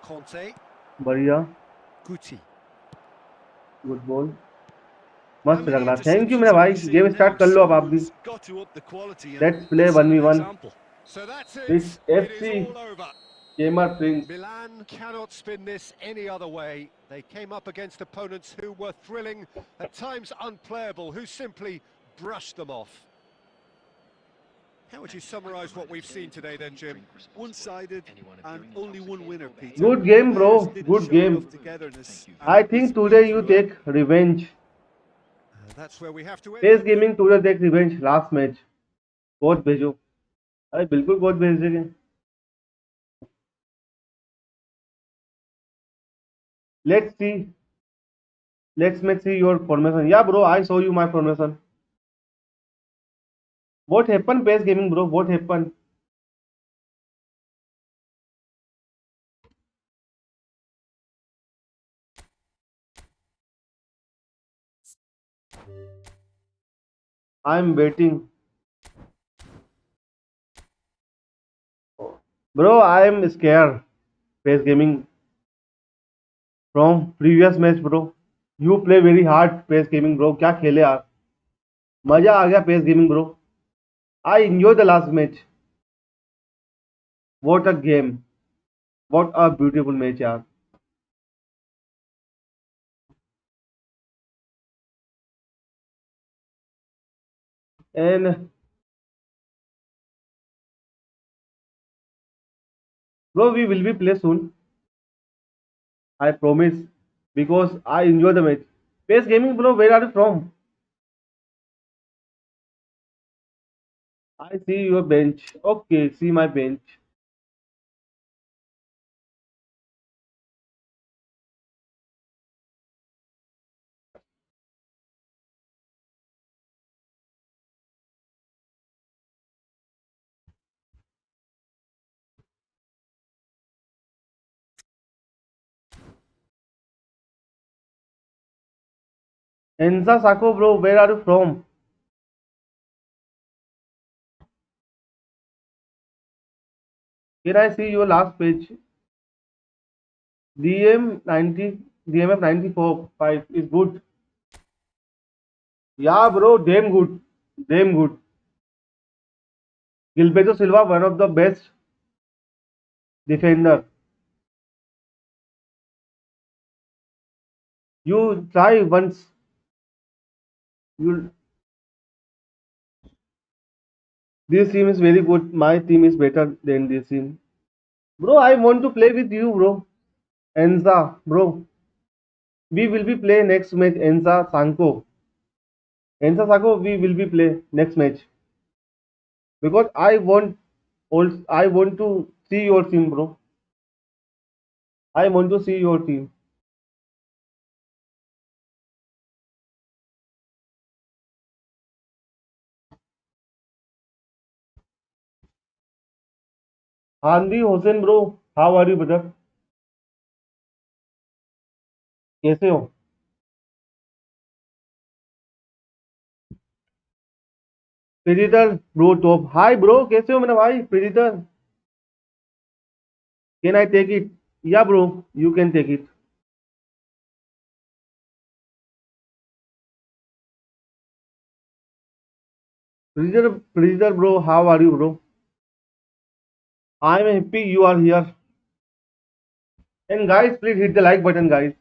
Conte, बढ़िया, Guti. Good ball, And मस्त with लग the रहा। Thank you interceptions मेरे that भाई, we've game seen start now, कर लो अब आप भी। someone's got to up the quality, and let's play this is an 1v1 example. So that's with it. It is FC all over. Gamer Prince. Milan cannot spin this any other way. They came up against opponents who were thrilling, at times unplayable, who simply brushed them off. How would you summarise what we've seen today then, Jim? One-sided and only one winner, Peter. Good The game bro, players didn't good show game. enough togetherness, and I it think was today weak you throughout. Take revenge. And that's where we have to end Pace it. Gaming today take revenge last match. Coach भेजो। अरे बिल्कुल coach भेज देंगे। Let's see, let's make see your formation. Yeah bro, I show you my formation. What happen Pace gaming bro, what happen? I am waiting bro, I am scare Pace gaming from previous match bro. You play very hard Pace gaming bro, क्या खेले यार, मजा आ गया Pace gaming bro. I enjoy the last match. What a game, what a beautiful match यार। And bro, we will be play soon, I promise, because I enjoy the match. Pace gaming bro, where are you from? I see your bench. Okay, see my bench. Enza Sako, bro, where are you from? Can I see your last page? DM 90, DMF 94 5 is good. Yeah, bro, damn good. Damn good. Gilberto Silva, one of the best defender. You try once. You This team is very good. My team is better than this team. Bro, I want to play with you, bro. Enza, bro. We will be play next match. Enza Sanko. Enza Sanko, we will be play next match. Because I want to see your team, bro. I want to see your team. Handi Hossein, bro, how are you, brother? कैसे हो? Predator, bro, top. Hi, bro, कैसे हो मेरा भाई? Predator, can I take it? Yeah, bro, you can take it. Predator, bro, how are you, bro? I'm happy you are here. And guys, please hit the like button, guys.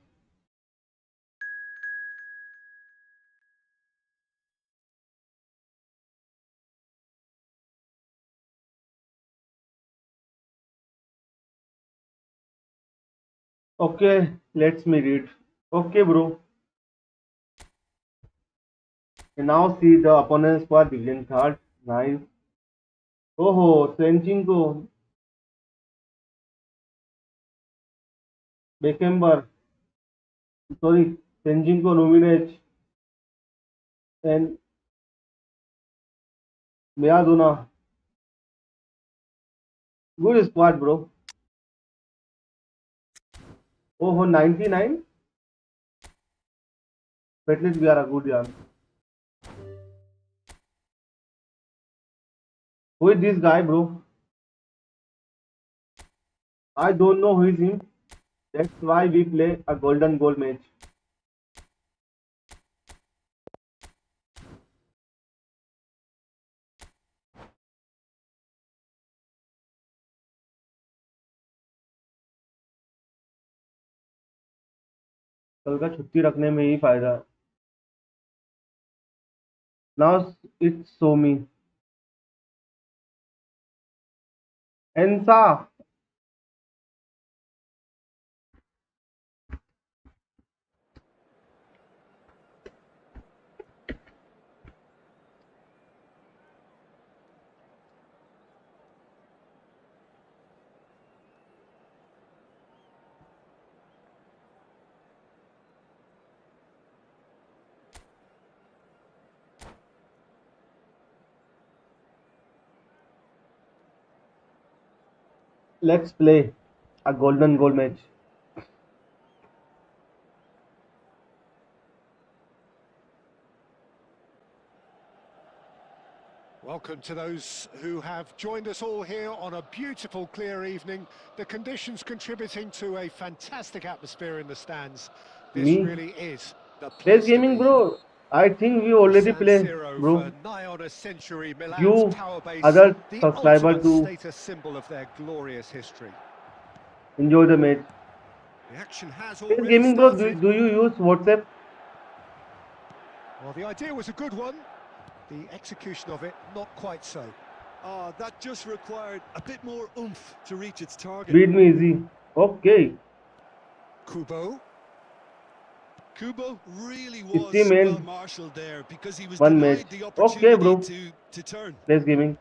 Okay, let's me read. Okay, bro. And now see the opponents for division third. Nice. Oh, Senchenko, Beckenbauer, sorry, Senchenko, Nominech, and Maradona. Good squad, bro. Oh, 99. At least we are a good yaar. Who is this guy, bro? I don't know who is him. That's why we play a golden goal match. कल का छुट्टी रखने में ही फायदा है. Now it's Somi. Ensa. Let's play a golden goal match. Welcome to those who have joined us all here on a beautiful, clear evening. The conditions contributing to a fantastic atmosphere in the stands. This Me. really is the Let's place to gaming, be. bro. I think we The already San play, Siro bro. for nigh on a century, Milan's You tower base, other the subscriber ultimate to status symbol of their glorious history. enjoy the match. The action has Let's already gaming, bro. started. Do you use WhatsApp? Well, the idea was a good one. The execution of it, not quite so. That just required a bit more oomph to reach its target. Beat me easy. Okay. Kubo. Kubo really Isti was main well marshalled there because he was one match. denied the Okay, opportunity bro. to turn. Let's gaming.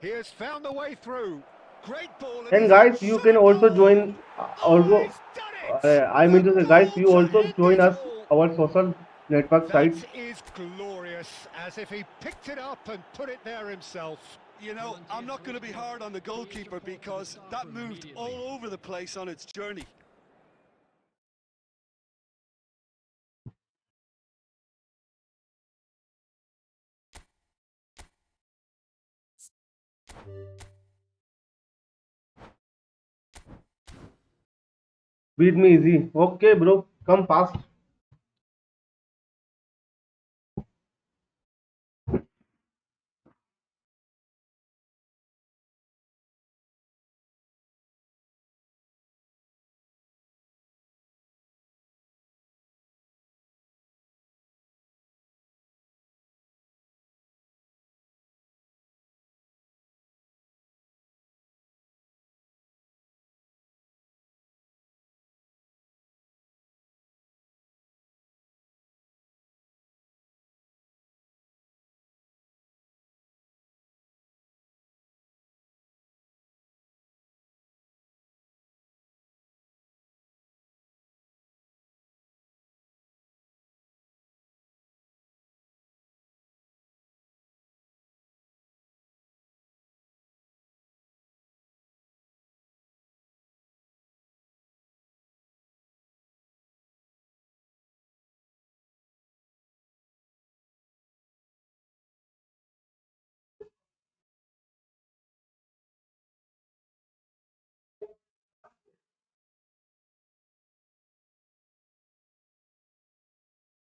He has found the way through. Great ball, and And he's had guys, you shot can a also goal. join. Oh, Also, he's done it! I mean to The say, guys, goal you to also end join it us all. our social network That sites. is glorious, as if he picked it up and put it there himself. You know, I'm not going to be hard on the goalkeeper because that moved all over the place on its journey. Beat me easy. Okay, bro. Come fast.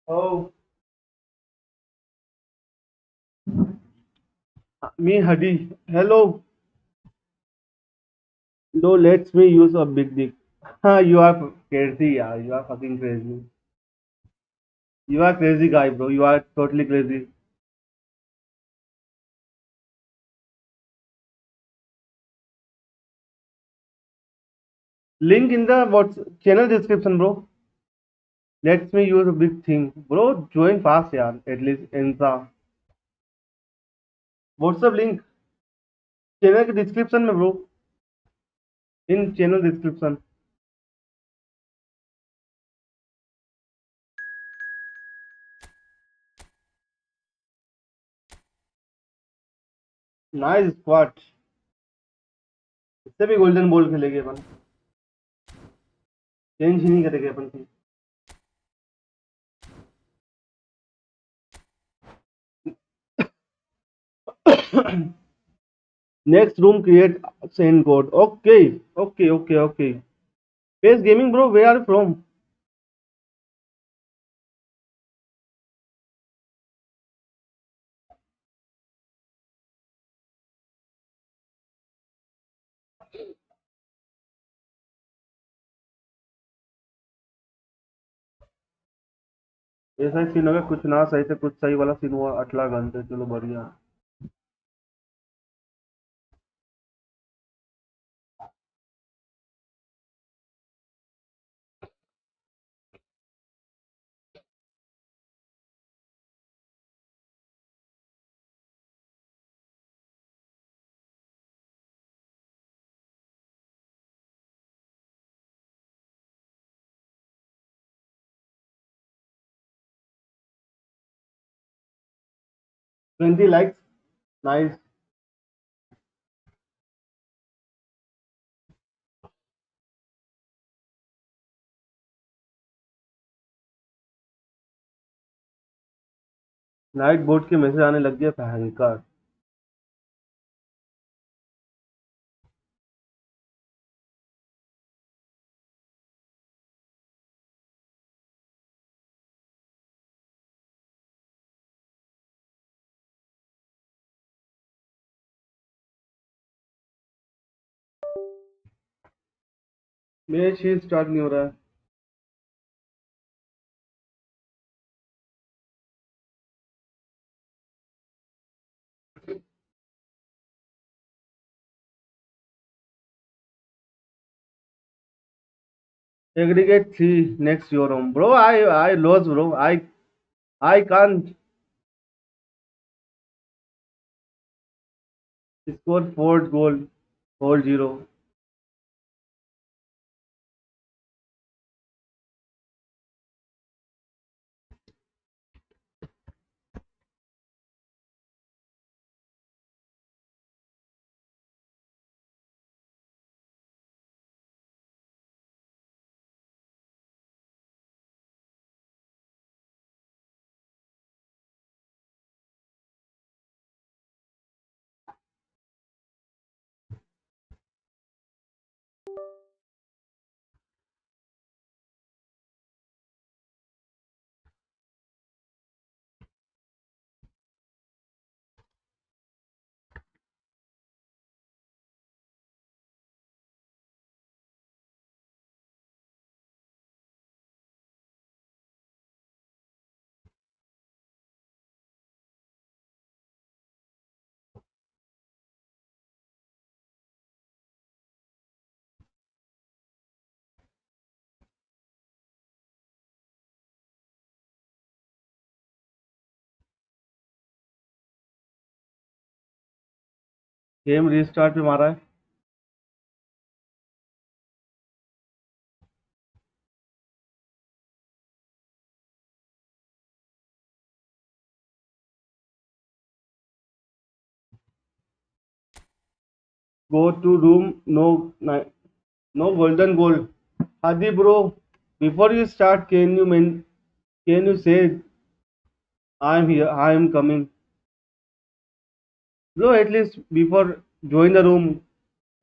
Oh, me Hadi. Hello. No, let me use a big dick. You are crazy, yeah. You are fucking crazy. You are crazy guy, bro. You are totally crazy. Link in the what's channel description, bro. Let me use a big thing, bro. Join fast, yeah. At least Insta. WhatsApp link channel के description में bro in channel description nice squad इससे भी golden ball खेलेंगे अपन change ही नहीं करेंगे अपन की next room create send code okay okay okay okay Pace Gaming, bro, where are you from? ऐसा ही scene हो गया, कुछ ना सही थे, कुछ सही वाला सीन हुआ, 18 घंटे, चलो बढ़िया। Twenty likes, nice. Night board के मैसेज आने लग गए भयंकर। मैच ही स्टार्ट नहीं हो रहा है। Aggregate 3 next your home. Bro, I lost, bro. I can't score fourth goal. 4-0. Game restart पे मारा है। Go to room. No, no golden goal. Hadi, bro. Before you start, can you say I'm here? I'm coming, bro? At least before join the room,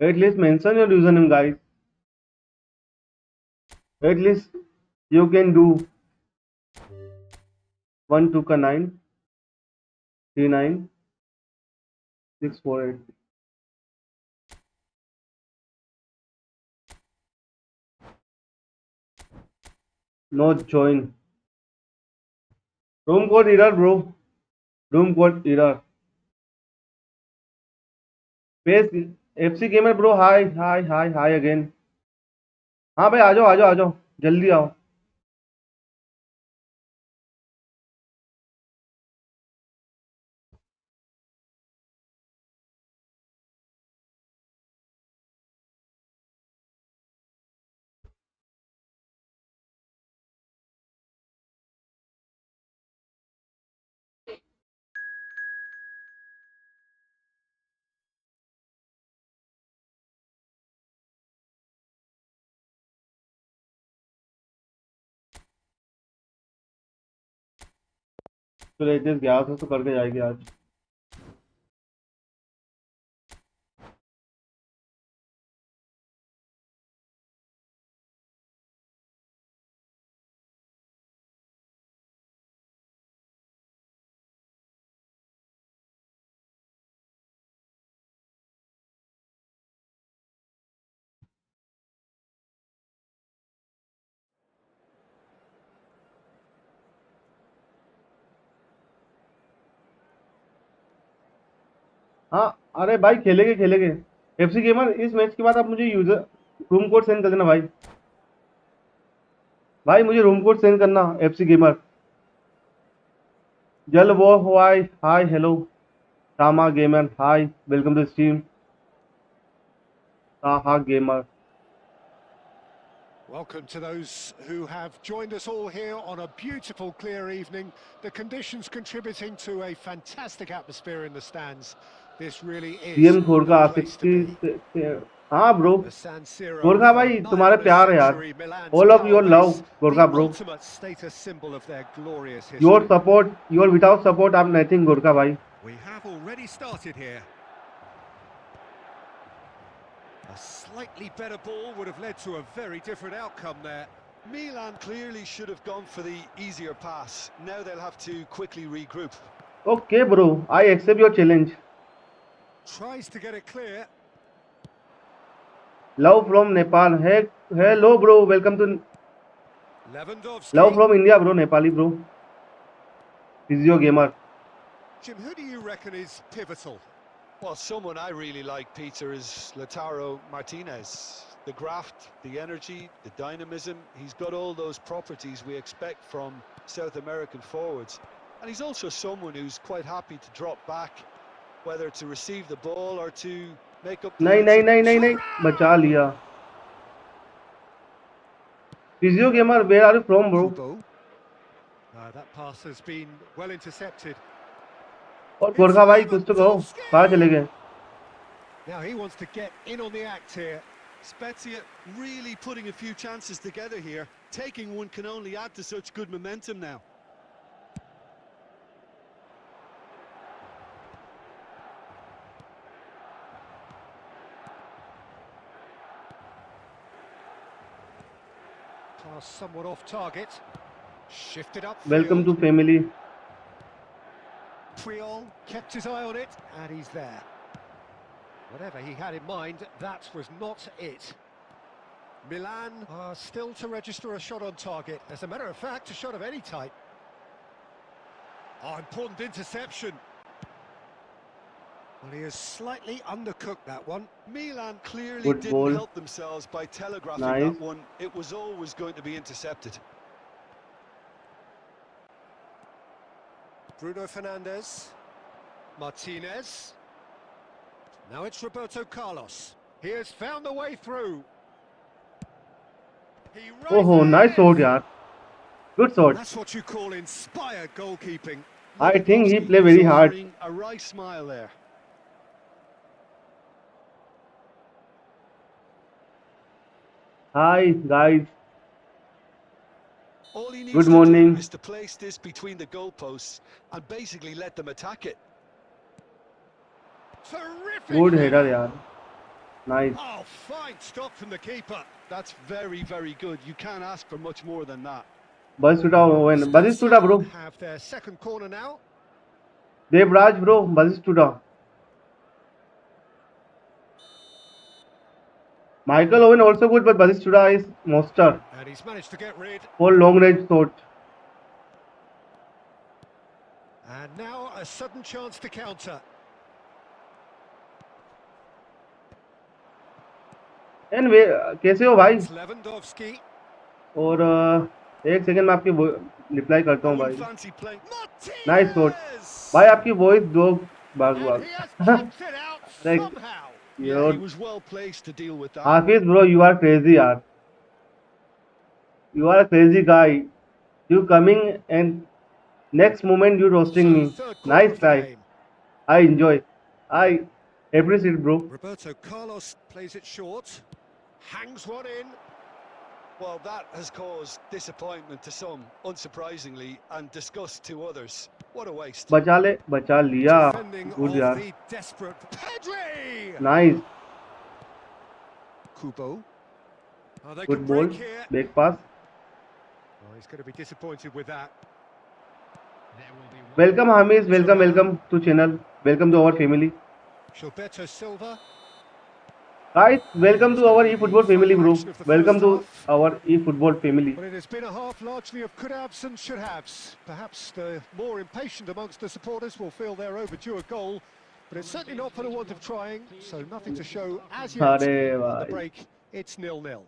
at least mention your username, guys. At least you can do 1 2 ka 9 39 648. No join. Room code error, bro. Room code error. Face FC gamer, bro. Hi again. हाँ भाई, आ जाओ जल्दी आओ। तो at least 1100 तो करके जाएगी आज। हाँ अरे भाई खेलेंगे खेलेंगे। एफसी गेमर इस मैच के बाद आप मुझे यूजर रूम कोड सेंड कर देना भाई। भाई मुझे रूम कोड सेंड करना एफसी गेमर। जल वो hi hi hello Tama Gamer, hi, welcome to the stream. Taha Gamer. Welcome to those who have joined us all here on a beautiful, clear evening. The conditions contributing to a fantastic atmosphere in the stands. This really is CM the Gorka place to be. 60 हाँ bro. The San Siro Gorkha for भाई nigh तुम्हारे on a प्यार है यार. century, Milan's All of power your love, base, Gorkha the bro. ultimate status symbol of their glorious Your history. support, your without support, I'm nothing, Gorkha भाई. We have already started here. A slightly better ball would have led to a very different outcome there. Milan clearly should have gone for the easier pass. Now they'll have to quickly regroup. Okay bro, I accept your challenge. Tries to get it clear. Love from Nepal. Hey, hello bro, welcome to Lewandowski. Love from India bro, Nepali bro. Physio Gamer. Jim, who do you reckon is pivotal? Well, someone I really like, Peter, is Lautaro Martinez. The graft, the energy, the dynamism, he's got all those properties we expect from South American forwards. And he's also someone who's quite happy to drop back, whether to receive the ball or to make up the नहीं नहीं answer. नहीं नहीं नहीं बचा लिया. Physio Gamer, where are you from bro? That pass has been well intercepted. और गोरखा भाई कुछ तो कहो, कहाँ चले गए? Now he wants to get in on the act here. Spezia really putting a few chances together here. Taking one can only add to such good momentum now. Pass somewhat off target. Shifted up. Welcome to family. Priol kept his eye on it, and he's there. Whatever he had in mind, that was not it. Milan are still to register a shot on target. As a matter of fact, a shot of any type. Oh, important interception. Well, he has slightly undercooked that one. Milan clearly Good didn't ball. help themselves by telegraphing Nice. that one. It was always going to be intercepted. Bruno Fernandes. Martinez. Now it's Roberto Carlos. He has found the way through. He Oh, nice shot यार. Good shot. That's what you call inspired goalkeeping. I think he play very hard. Offering a wry smile there. Hi guys. All he needs Good to morning. do is to place this between the goalposts and basically let them attack it. Terrific. Good header यार. Nice. Oh, fine stop from the keeper. That's very, very good. You can't ask for much more than that. Batistuta owen. Batistuta bro. Have their second corner now. Devraj bro. Batistuta. Michael Owen also good, but Batistuta is monster And he's managed to get rid. for long range shot. And now a sudden chance to counter. And कैसे हो भाई? It's Lewandowski. और एक second में आपकी reply करता हूँ भाई. Owen fancy play. Nice shot भाई. आपकी वॉइस दो भाग And भाग. he has kept it out Like, somehow. Yeah, he was well placed to deal with that. Hafiz bro, you are crazy यार. You are a crazy guy. You coming and next moment you roasting So, me. third corner Nice of the try. game. I enjoy. I appreciate bro. Roberto Carlos plays it short. Hangs one in. Well, that has caused disappointment to some, unsurprisingly, and disgust to others. What a waste. बचा लिया. Defending Good of यार. the desperate Pedri. Nice. Kubo. Oh, they Good can ball. break here. Back pass. Oh, he's going to be disappointed with that. There will be one. Welcome Hamis. Welcome to channel. Welcome to our family. Gilberto Silva. Guys, welcome to our eFootball family, bro. Welcome to our eFootball family. But it has been a half largely of could-haves and should-haves. Perhaps the more impatient amongst the supporters will feel they're overdue a goal. But it's certainly not for the want of trying, so nothing to show as yet. अरे On the भाई break, it's 0-0.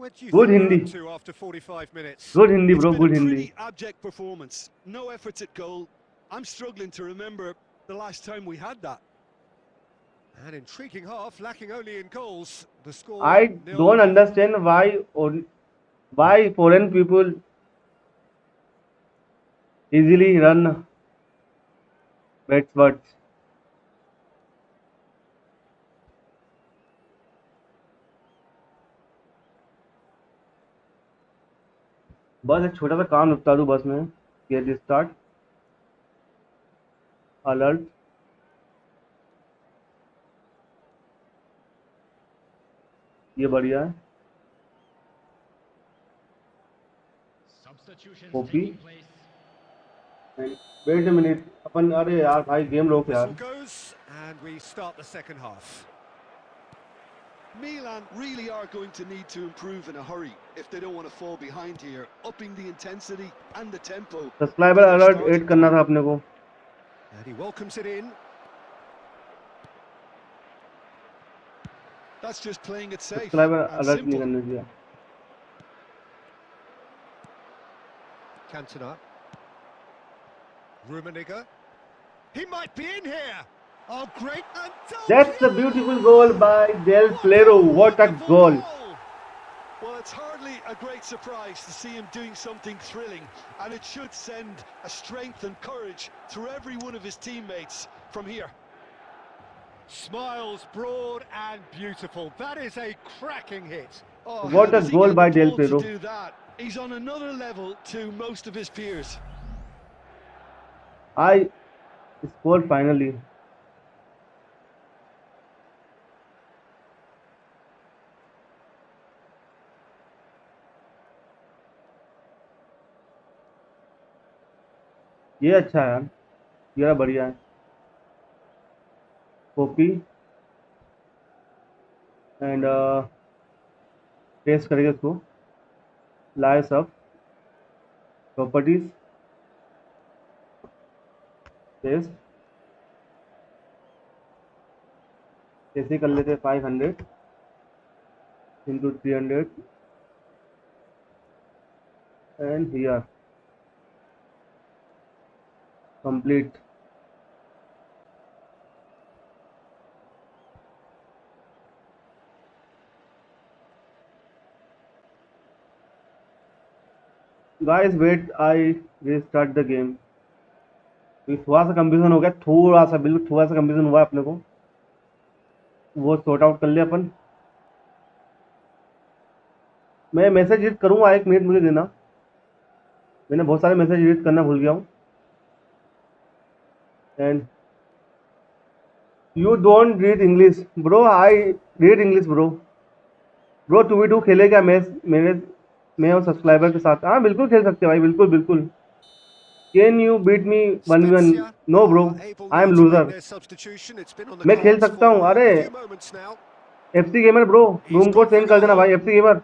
Where do you good think we're Hindi up to after 45 minutes? Good Hindi It's bro been a good Hindi pretty abject performance. No efforts at goal. I'm struggling to remember the last time we had that. An intriguing half, lacking only in goals. The score I 0-0. don't understand why foreign people easily run bets words. बस एक छोटा सा काम निपटा दूं बस में get start alert ये बढ़िया है Substitutions copy taking place. Wait a minute अपन अरे यार भाई गेम रोक Whistle यार goes, and we start the second half. Milan really are going to need to improve in a hurry if they don't want to fall behind here, upping the intensity and the tempo. Subscriber for their alert starting add करना goal. था अपने को And he welcomes it in. That's just playing it safe subscriber and alert नहीं simple. करने दिया Cantona. Rummenigge. He might be in here. Oh, great. And That's a beautiful goal by Del Piero. What a goal! Well, it's hardly a great surprise to see him doing something thrilling, and it should send a strength and courage through every one of his teammates from here. Smiles broad and beautiful. That is a cracking hit. Oh, What how a does he goal get by the Del ball Piero. to do that? He's on another level to most of his peers. I scored finally. ये अच्छा है यार ये बढ़िया है copy and paste करेंगे इसको लाए सब प्रॉपर्टीज पेस्ट ऐसे कर लेते 500 into 300 and here complete guys wait I restart the game थोड़ा सा कंफ्यूजन हो गया थोड़ा सा बिल्कुल थोड़ा सा कंफ्यूजन हुआ अपने को वो सॉर्ट आउट कर लिया अपन मैं मैसेज रीड करूंगा 1 मिनट मुझे देना मैंने बहुत सारे मैसेज रीड करना भूल गया हूँ and you don't read English bro I read English bro bro 2v2 खेले क्या मेरे मैं और सब्सक्राइबर के साथ हाँ बिल्कुल खेल सकते हैं भाई बिल्कुल बिल्कुल can you beat me 1v1 no bro I am loser मैं खेल सकता हूँ अरे FC gamer bro room code send कर देना भाई FC gamer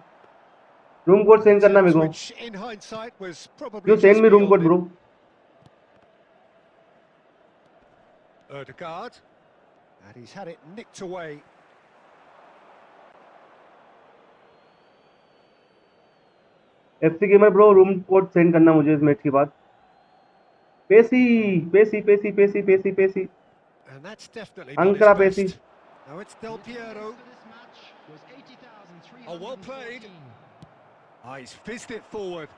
room code send करना मेरे को you send me room code bro Erdegaard, and he's had it nicked away. FC gamer bro room code send करना मुझे इस मैच के बाद पेसी पेसी पेसी पेसी पेसी पेसी And that's definitely अंकरा not his Pesi best. Now it's Del Piero. This match was 80,314. Oh, well played. Ah, he's fizzed it forward.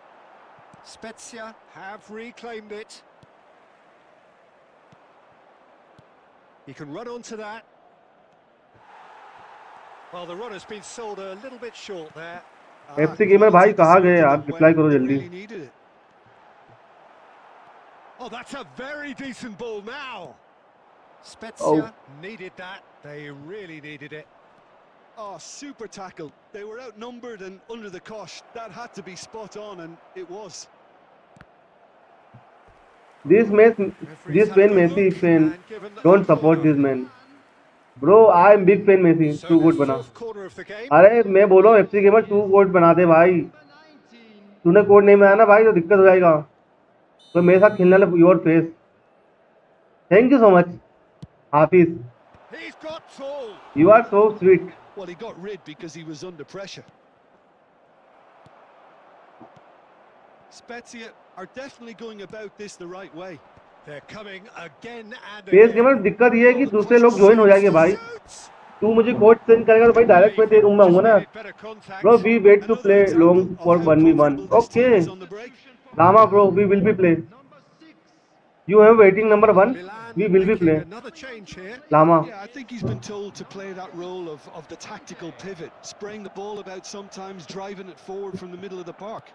Spezia have reclaimed it. He can run onto that. Well, the run has been sold a little bit short there. FC gamer भाई कहाँ गए यार reply करो जल्दी Really needed it. Oh, that's a very decent ball now. Spezia needed that. They really needed it. Oh, super tackle. They were outnumbered and under the cosh. That had to be spot on, and it was. this fan Messi fan don't support this man bro I am big fan Messi So too the good बना fourth quarter of the game. अरे मैं बोल रहा हूँ FC gamer तू code बना दे भाई तूने कोड नहीं बनाया ना भाई तो दिक्कत हो जाएगा तो मेरे साथ खेलने वाले your face thank you so much Hafiz, He's got tall. You are so sweet. Well, he got rid because he was under pressure. Spezia are definitely going about this the right way. They're coming again and pace game again. में दिक्कत ये है कि Well, the दूसरे cross लोग join हो जाएंगे भाई। Shoots! तू मुझे कोच सेंड करेगा तो भाई डायरेक्ट मैं तेरे रूम में आऊंगा ना। Just needed better contact. Bro we wait to Another play example long of for how 1v1। comfortable this okay team is on the break. Rama bro, we will be play. Number 6. You have waiting number 1. Milan We will be making play. another change here. Lama. Yeah, I think he's been told to play that role of the tactical pivot, spraying the ball about sometimes, driving it forward from the middle of the park.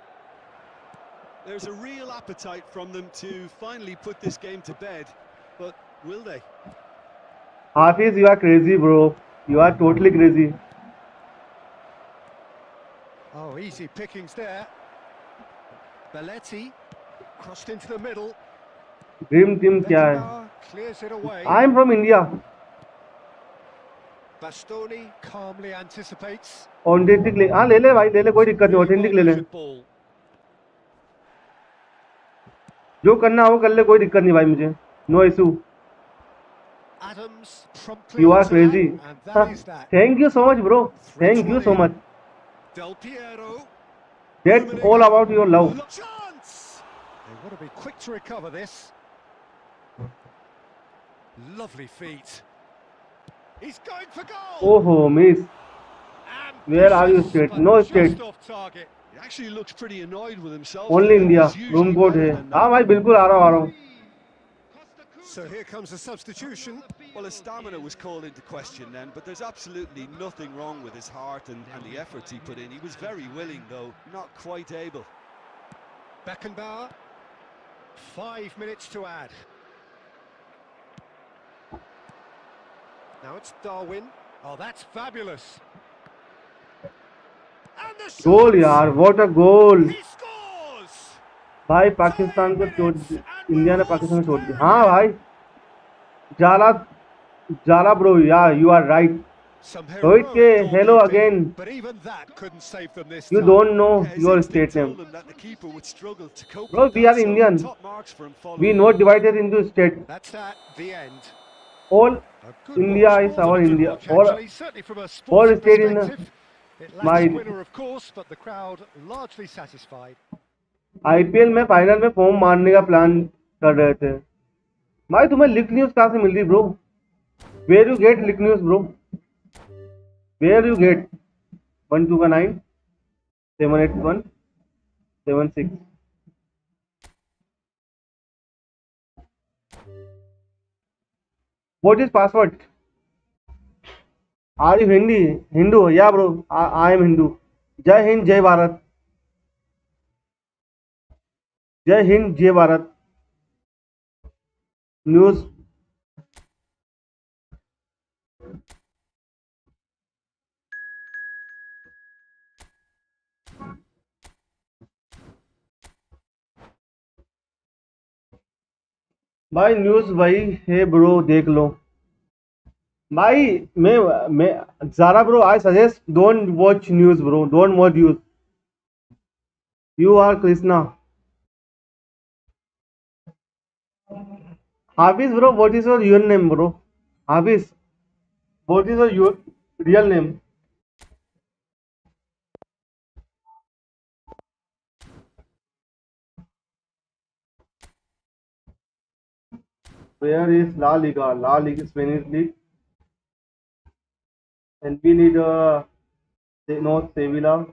There's a real appetite from them to finally put this game to bed, but will they? Hafiz, you are crazy, bro. You are totally crazy. Oh, easy pickings there. Belletti crossed into the middle. Dream team क्या है? Beckenbauer clears it away. I am from India. Bastoni calmly anticipates. Authentic ले, हाँ ले ले भाई, ले ले, कोई दिक्कत नहीं, Really authentic ले ले। well-measured ball. जो करना हो कर ले, कोई दिक्कत नहीं भाई मुझे। No issue. Adams promptly You are onto that, crazy. and that is that. Thank you so much, bro. Thank you so much. Del Piero. That's all about your love. Chance! They want to be quick to recover this. Lovely feet. He's going for goal. Oh, miss. Where are you, Ambitious, State? but No just State. off target. He actually looks pretty annoyed with himself. Only there. India. He's usually room code better है। than that. हाँ भाई बिल्कुल आ रहा हूँ। So here comes a substitution. Well, his stamina was called into question then, but there's absolutely nothing wrong with his heart and the efforts he put in. He was very willing, though, not quite able. Beckenbauer. 5 minutes to add. Now it's Darwin. Oh, that's fabulous. And the shot! गोल यार, what a goal! He scores! भाई पाकिस्तान को छोड़, India ने पाकिस्तान को छोड़ दिया। हाँ भाई, जाला जाला bro, yeah you are right. Some Rohit heroic के hello goalkeeping, again. but even that couldn't save them this You time. don't know Yeah, his your instinct state name. told him that the keeper would struggle to cope Bro, with we that, are so Indian. top marks for him following. We not divided into state. That's at the end. All A good India watch, is more our than a good India. watch, All actually, certainly from a sporting state in perspective. It lacks my a winner, of course, but the crowd largely satisfied. IPL में final में form मारने का plan कर रहे थे। भाई तुम्हें leak news कहाँ से मिल रही bro? Where you get leak news bro? Where you get 12 का 9 781 76? What is password? Are you Hindu? Yeah bro, I am Hindu. जय हिंद जय भारत। जय हिंद जय भारत। न्यूज़ भाई, न्यूज़ भाई है ब्रो, देख लो भाई। मैं Zara bro, I suggest don't watch news bro, don't watch news. You are Krishna. Hafiz bro, what is your name bro? Hafiz, what is your real name? Where is La Liga? La Liga, Spanish league, and we need North Sevilla.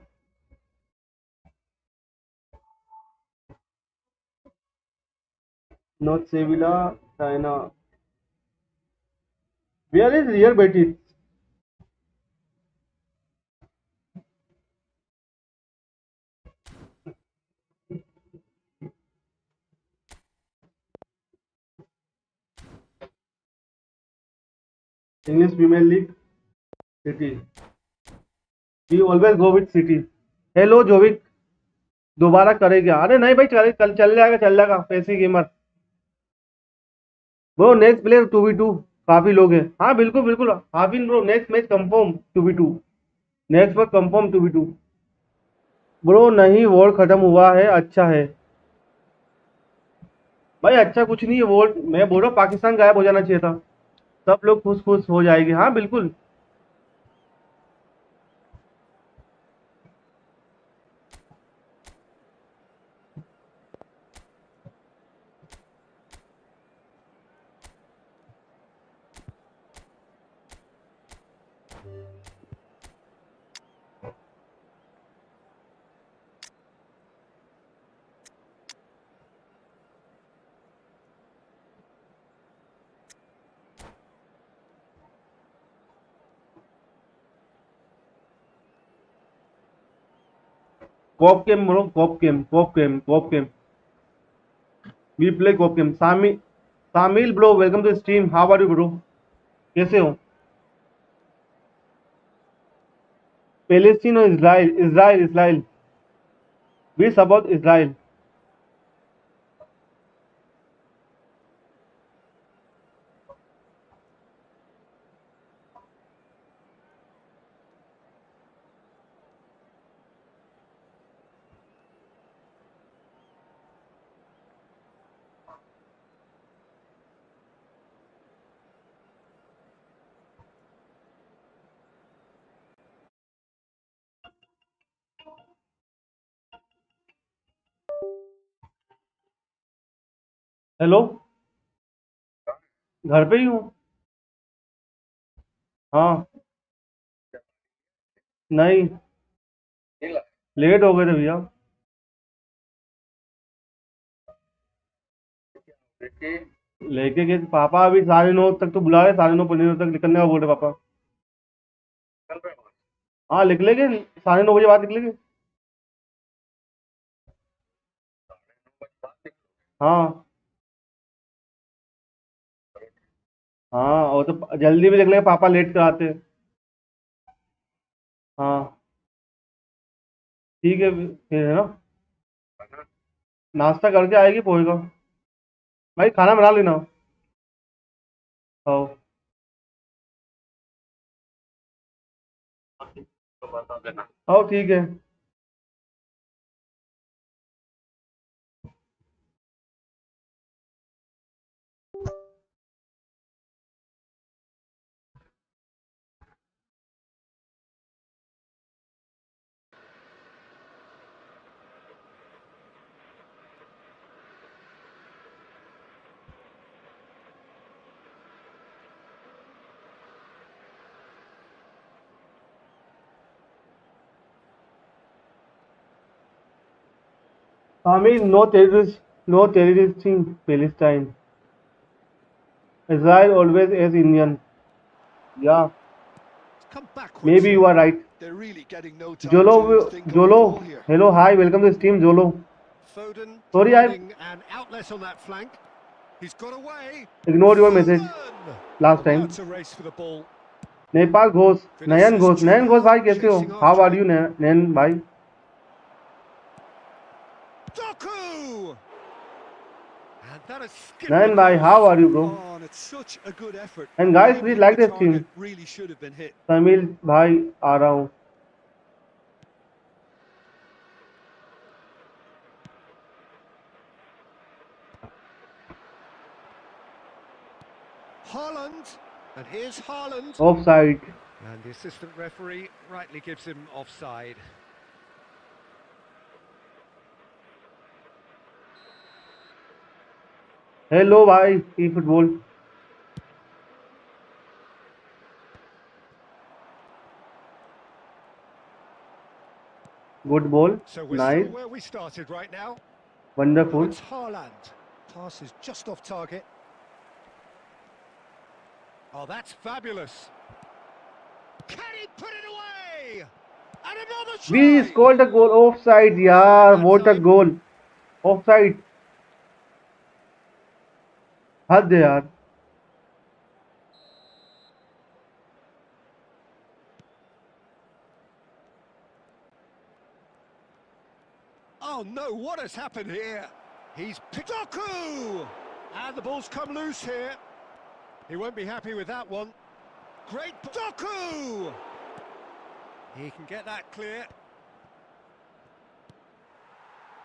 North Sevilla, China. Where is Real Betis? English Premier League, City. We always go with City. Hello जोविक, दोबारा करे क्या? अरे नहीं भाई, कल चल जाएगा पैसे gamer bro. Next player 2v2, काफी लोग हैं। हाँ बिल्कुल बिल्कुल हाफिन bro, next match confirm 2v2, next पर कंफर्म 2v2 ब्रो। नहीं, वॉर खत्म हुआ है, अच्छा है भाई। अच्छा कुछ नहीं है वॉर, मैं बोल रहा हूँ पाकिस्तान गायब हो जाना चाहिए था, सब लोग खुश खुश हो जाएगी। हाँ बिल्कुल। Co-op game bro, co-op game, co-op game, co-op game. We play co-op game. Samil bro, welcome to stream. How are you bro? कैसे हो? पैलेस्टीन और Israel, Israel, Israel. We support Israel. Hello, घर पे ही हूँ। हाँ। नहीं, लेट हो गए थे भैया। लेके गए थे पापा, अभी 9:30 तक तो बुला रहे, 9:30 तक निकलने का बोल रहे पापा। हाँ निकलेंगे, 9:30 बजे बाद निकलेंगे। हाँ। हाँ, और तो जल्दी भी निकलेंगे, पापा लेट कराते हैं। हाँ। ठीक है फिर, है ना? नाश्ता करके आएगी पोहे का। भाई खाना बना लेना। हाँ। हाँ ठीक है। I mean, no terrorist in Palestine. Israel always is Indian. Yeah, Come backwards maybe you here. are right. They're really getting no time to Jolo, think up a goal Jolo, here. hello, hi, welcome to the stream, Jolo. Foden Sorry, I providing an outlet on that flank. He's got away. ignored your message Foden! last Well, now time. it's a race for the ball. Nepal Ghosh, Vinicius Nayan Ghosh Junior भाई कैसे हो? chasing how after are it. You Nayan भाई? Doku! And that has skipped the Nayan भाई, how post. Are you bro? Oh, and it's such a good effort. And guys Didn't please hit like the the stream. target, really should have been hit. Tamil भाई आ रहा हूँ। Haaland. And here's Haaland. Offside. And the assistant referee rightly gives him offside. Hello भाई, E football. Good ball. So we're still nice. where we started right now. Now wonderful. it's Haaland. Pass is just off target. Oh, that's fabulous. Can he put it away? And another we try! Scored the goal, offside Offside यार, that what a time. Goal. Offside, हद है यार। Oh no, what has happened here? He's picked Doku! And the ball's come loose here. He won't be happy with that one. Great Doku! He can get that clear.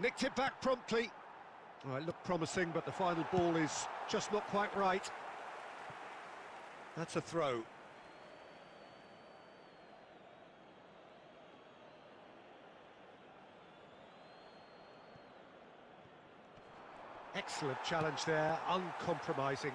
Nicked it back promptly. Oh, it looked promising, but the final ball is just not quite right. That's a throw. Excellent challenge there, uncompromising.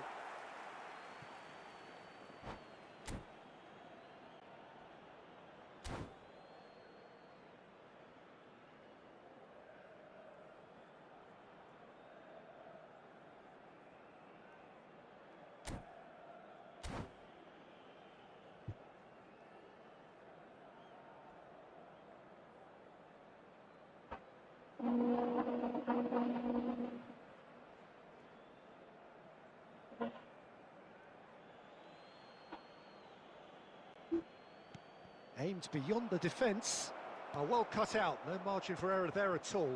Aimed beyond the defence. Oh, well cut out, no margin for error there at all.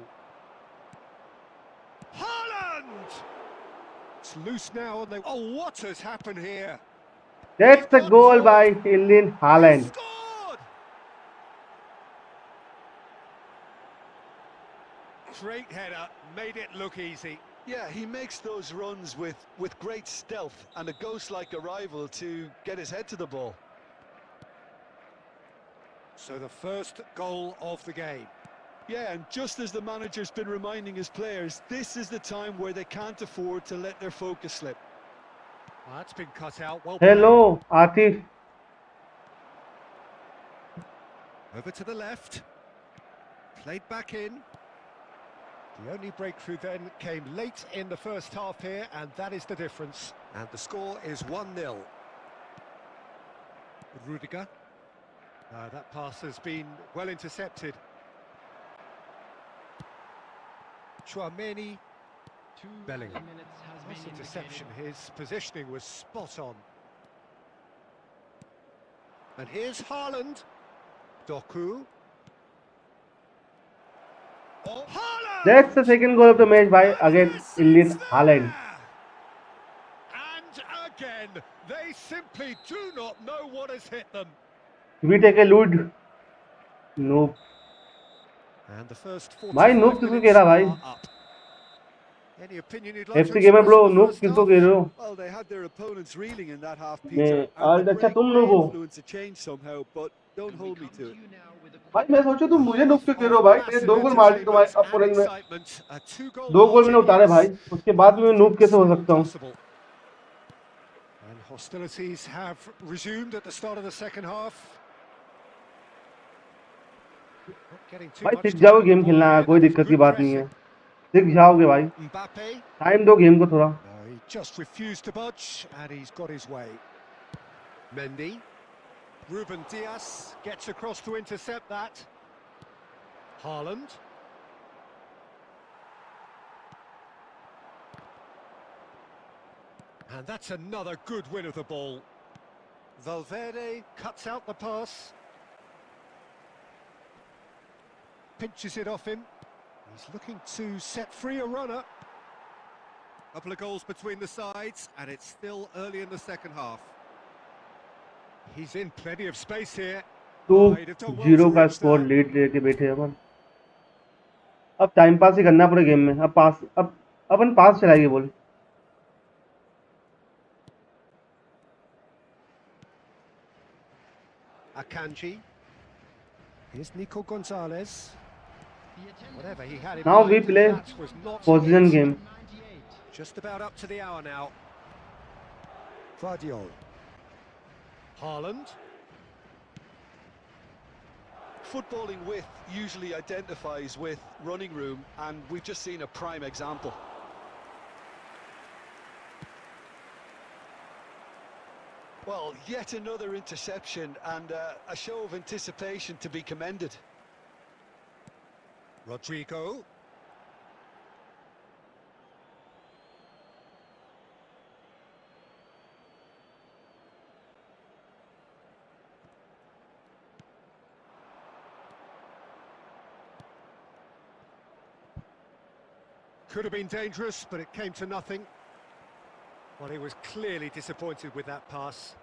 Haaland! It's loose now and they... Oh, what has happened here? That's the goal by Erling He Haaland. scored! Great header, made it look easy. Yeah, he makes those runs with great stealth and a ghost-like arrival to get his head to the ball. So the first goal of the game. Yeah, and just as the manager's been reminding his players, this is the time where they can't afford to let their focus slip. Well, that's been cut out, well Hello, Atif. played. Over to the left. Played back in. The only breakthrough then came late in the first half here, and that is the difference. And the score is 1-0. Rudiger. That pass has been well intercepted. Chouameni. Bellingham. Nice interception. His positioning was spot on. And here's Haaland. Doku. Oh, Haaland! That's the second goal of the match by again Yes, Erling it's Haaland. there! And again, they simply do not know what has hit them. We take a lead. Nope. And the first भाई 45 noob किसको minutes कह रहा भाई? are up. Any opinion you'd like to FC gamer express bro on the noob first किसको half? कह रहे हो? Well, they had their opponents reeling in that half, मैं Peter, and आज the अच्छा break तुम may noob हो. influence a change somehow, but don't hold me to it. भाई मैं सोचूं तुम मुझे noob क्यों कह रहे हो Of भाई? मैंने massive 2 गोल मार दिए तुम्हारे entertainment and अपोनेंट में. excitement. A two-goal 2 गोल मैंने margin, उतारे भाई. yes. उसके बाद भी मैं noob कैसे हो Still सकता हूँ? possible. And hostilities have resumed at the start of the second half. Not getting too भाई much सीख time जाओ on the गेम ball खेलना, here. कोई That was दिक्कत की good बात नहीं है. pressing. सीख जाओगे भाई. Mbappe. टाइम दो गेम को थोड़ा. No, he just refused to budge, and he's got his way. Mendy. Ruben Dias gets across to intercept that. Haaland. And that's another good win of the ball. Valverde cuts out the pass. Pinches it off him. He's looking to set free a runner. Couple of goals between the sides, and it's still early in the second half. He's in plenty of space here. Oh, he'd have done well 2-0 to का reach score that. Lead लेके बैठे हैं अपन. अब time pass ही करना पूरे game में. अब अपन पास चलाएंगे बोल. Akanji. Here's Nico Gonzalez. Whatever he had in Now mind, we play that was not Position it. game. Just about up to the hour now. Guardiola. Haaland. Footballing width usually identifies with running room, and we've just seen a prime example. Well, yet another interception and a show of anticipation to be commended. Rodrigo. Could have been dangerous, but it came to nothing. Well, he was clearly disappointed with that pass.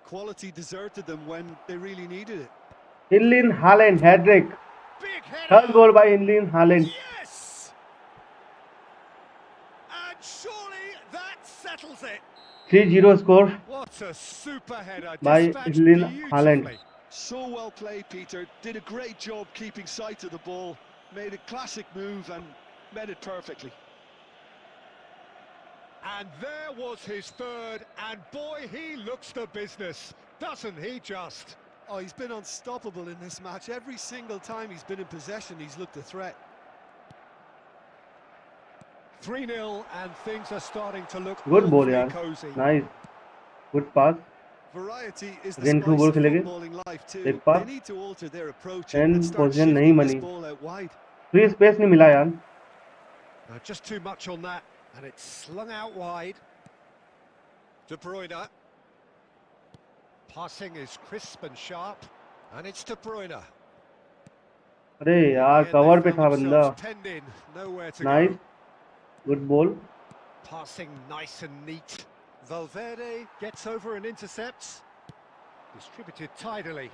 Quality deserted them when they really needed it. Erling Haaland hat-trick. Big header! Third goal by Erling Haaland. Yes! And surely that settles it. 3-0 score. What What a super header, भाई dispatched Erling Haaland beautifully. So well played, Peter. Did a great job keeping sight of the ball. Made a classic move and met it perfectly. And there was his third, and boy, he looks the business, doesn't he just? Oh, he's been unstoppable in this match. Every single time he's been in possession, he's looked a threat. 3-0, and things are starting to look good ball awfully यार, cosy. Nice, good pass, Variety is the again through spice ball of खेलेंगे, footballing life too. एक They pass need to alter their approach and and start position नहीं shifting this बनी, ball out wide. Free space नहीं मिला यार। Just too much on that, and it's slung out wide. De Bruyne. Passing is crisp and sharp, and it's De Bruyne. अरे यार In the end, cover they पे था found बंदा, themselves penned in, nowhere to nice, go. Good ball, Passing nice and neat. Valverde gets over and intercepts. Distributed tidily.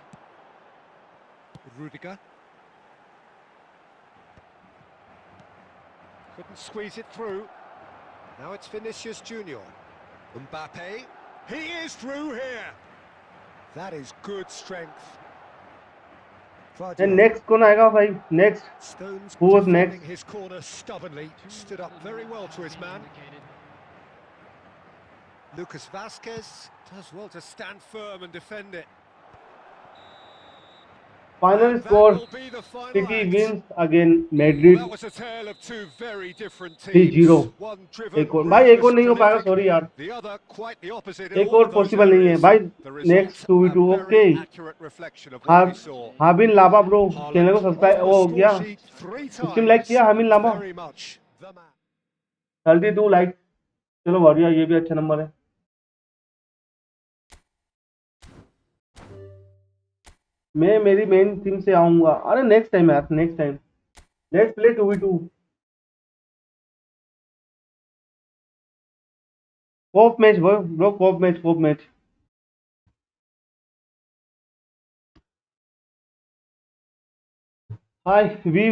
Rudiger. Couldn't squeeze it through. Now it's Vinicius Junior. Mbappe. He is through here. That is good strength. And next कौन आएगा भाई? Next Stones Who was defending next? his corner stubbornly. Stood up very well to his man. Lucas Vasquez does well to stand firm and defend it. Final And that score will be the final city act. Wins again Well, Madrid that was a tale of two very different 3-0। teams. One driven, एक और भाई, एक और ruthless, नहीं हो पाएगा, prolific. Sorry यार, The other quite the opposite in एक all और of those पॉसिबल नहीं है areas. भाई। The next result, a 2v2 okay. very accurate reflection of what we saw. हाबिन लाबा ब्रो, चैनल को Haaland सब्सक्राइब on वो the हो score गया, sheet 3 स्ट्रीम लाइक times. किया हाबिन लाबा, Very much the man. 32 like, चलो बढ़िया, ये भी अच्छा नंबर है। मैं मेरी मेन टीम से आऊंगा, अरे नेक्स्ट टाइम यार, next time let's play 2v2। Co-op match bro, co-op match, co-op match. Hi we,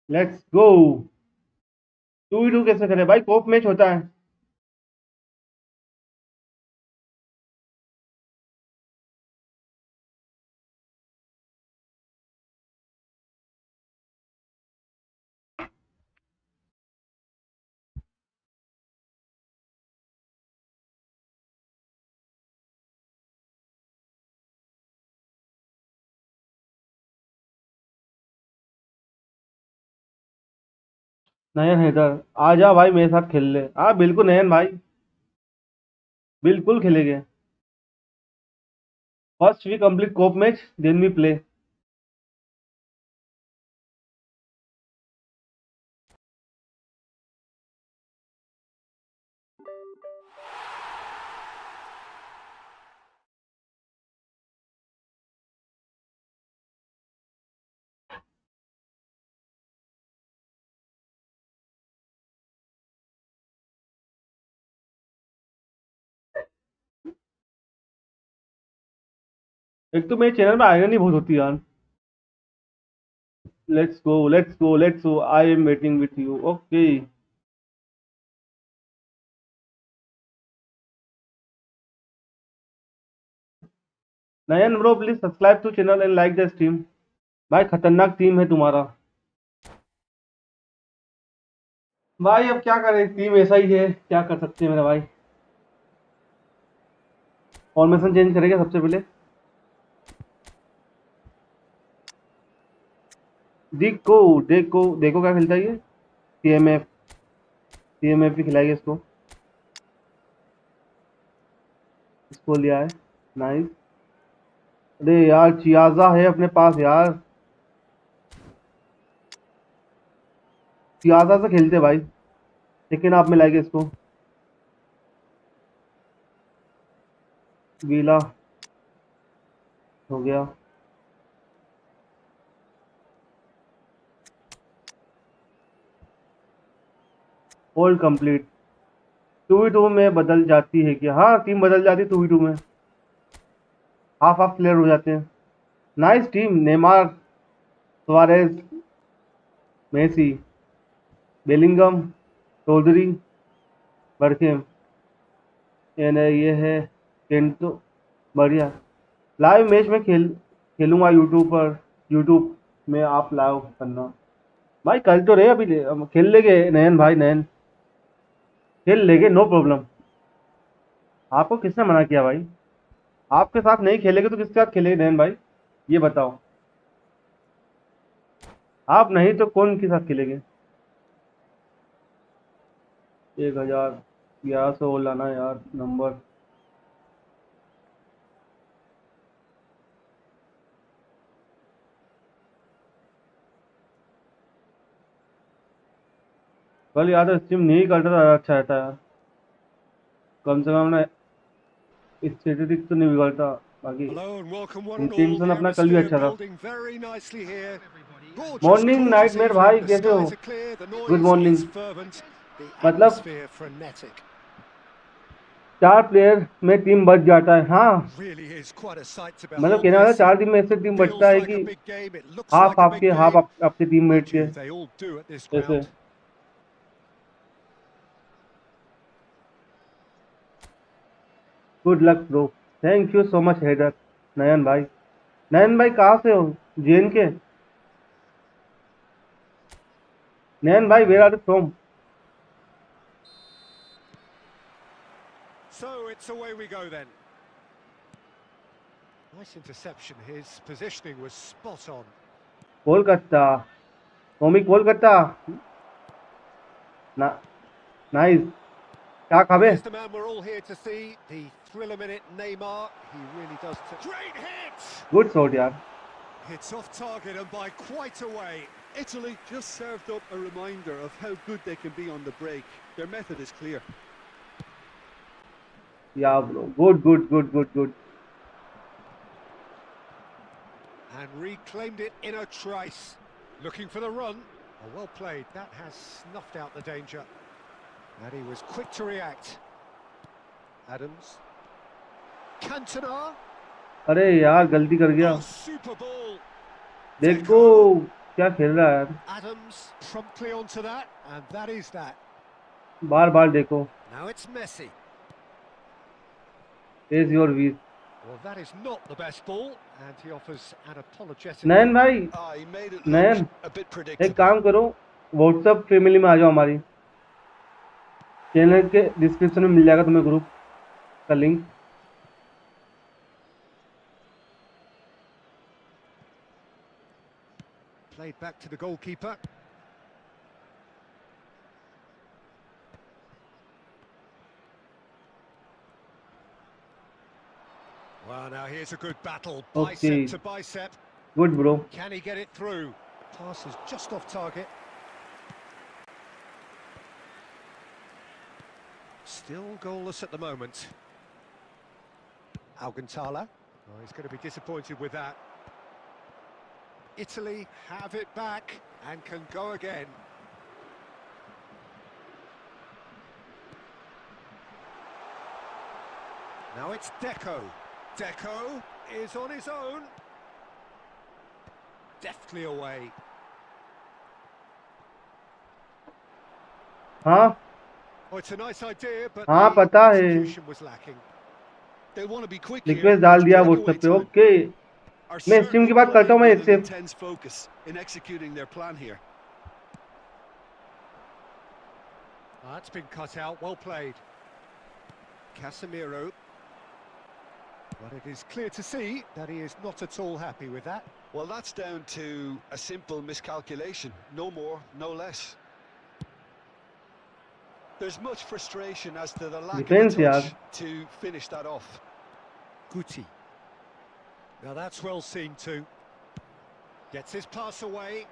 let's go. 2v2 कैसे करें भाई? कोप मैच होता है। नयन हैदर, आ जा भाई मेरे साथ खेल ले। हाँ बिल्कुल नयन भाई, बिल्कुल खेलेंगे। First we complete co-op match, then we play. एक तो मेरे चैनल में आयरन ही बहुत होती है यार। Let's go, let's go, let's go, I am waiting with you, okay. Nayan bro please subscribe to channel and like the stream. भाई खतरनाक टीम है तुम्हारा भाई, अब क्या करें, टीम ऐसा ही है, क्या कर सकते हैं मेरा भाई। फॉर्मेशन चेंज करेंगे सबसे पहले। देखो देखो देखो क्या खेलता है ये, सीएमएफ भी खिलाएगा इसको। इसको लिया है, नाइस। अरे यार चियाजा है अपने पास यार, चियाजा से खेलते भाई, लेकिन आप मिलाएंगे इसको। गीला हो गया। Hold complete. 2v2 में बदल जाती है क्या? हाँ टीम बदल जाती है 2v2 में, हाफ हाफ प्लेयर हो जाते हैं। Nice team, Neymar, Suarez, Messi, Bellingham, Chaudhary, बरखेम, ये है केंटो, बढ़िया। लाइव मैच में खेलूंगा यूट्यूब पर, यूट्यूब में आप लाइव करना भाई। कल तो रहे अभी, खेल लेंगे नयन भाई, नयन खेल लेंगे, नो प्रॉब्लम। आपको किसने मना किया भाई? आपके साथ नहीं खेलेंगे तो किसके साथ खेलेंगे नयन भाई, ये बताओ। आप नहीं तो कौन के साथ खेलेंगे? 1011 लाना यार नंबर। कल यार स्ट्रीम नहीं करता तो अच्छा रहता यार, कम से कम ना स्टेटिस्टिक्स तो नहीं बिगड़ता। बाकी Hello and welcome one and all. Intention The अपना कल भी atmosphere अच्छा था। building very nicely here. Gorgeous, morning gorgeous nightmare evening. भाई, The कैसे हो? skies are clear. The good noise morning. is fervent. The मतलब atmosphere frenetic. 4 प्लेयर में टीम बच जाता है, हाँ। Really is quite a sight to मतलब behold कहने वाला this. 4 टीम में ऐसे टीम बचता Feels है like कि a big game. It looks half like a big आपके, हाफ game. आपके टीममेट Mind के, you, they all do at this ऐसे। ground. Good luck bro, thank you so much header. Nayan भाई, नयन भाई कहाँ से हो? जेन के? नयन भाई where are you from? So it's away we go then. Nice interception. His positioning was spot on. Kolkata, कॉमी कोलकाता, ना, नाइस। क्या Well, खाबे? here's the man we're all here to see. The thriller minute Neymar. He really does. Great hit! Good shot यार। It's off target and by quite a way. Italy just served up a reminder of how good they can be on the break. Their method is clear. या bro, good good good good good. And reclaimed it in a trice. Looking for the run. Oh, well played. That has snuffed out the danger. And he was quick to react. Adams. Cantona. अरे यार गलती कर गया। Oh, super ball. देखो Deco. क्या खेल रहा है यार, Adams promptly onto that, and that is that. बार बार देखो। Now it's Messi. Is your वीज। Well, that is not the best ball, and he offers an apologetic. नयन भाई, Ah, he made it look Nayan a bit एक predictable. काम करो, WhatsApp family में आ जाओ, हमारी channel के डिस्क्रिप्शन में मिल जाएगा तुम्हें ग्रुप का link. Played back to the goalkeeper. Well, now here's a good battle, okay, bicep to bicep. Good bro. Can he get it through? Pass is just off target. Still goalless at the moment. Alcantara. Oh, he's going to be disappointed with that. Italy have it back and can go again. Now it's Deco. Deco is on his own. Deftly away. हाँ Oh, it's a nice idea, but हाँ the पता है, execution was lacking. They want to be quick here. Request डाल It's दिया breakaway WhatsApp पे। time. Okay, Are मैं stream certainly की बात करता हूँ, playing मैं with an इससे। intense focus in executing their plan here. That's been cut out. Well played. Casemiro. But it is clear to see that he is not at all happy with that. Well, that's down to a simple miscalculation. No more, no less. There's much frustration as to the lack of a defence यार touch to finish that off. Guti. Now that's well seen too. Gets his pass away.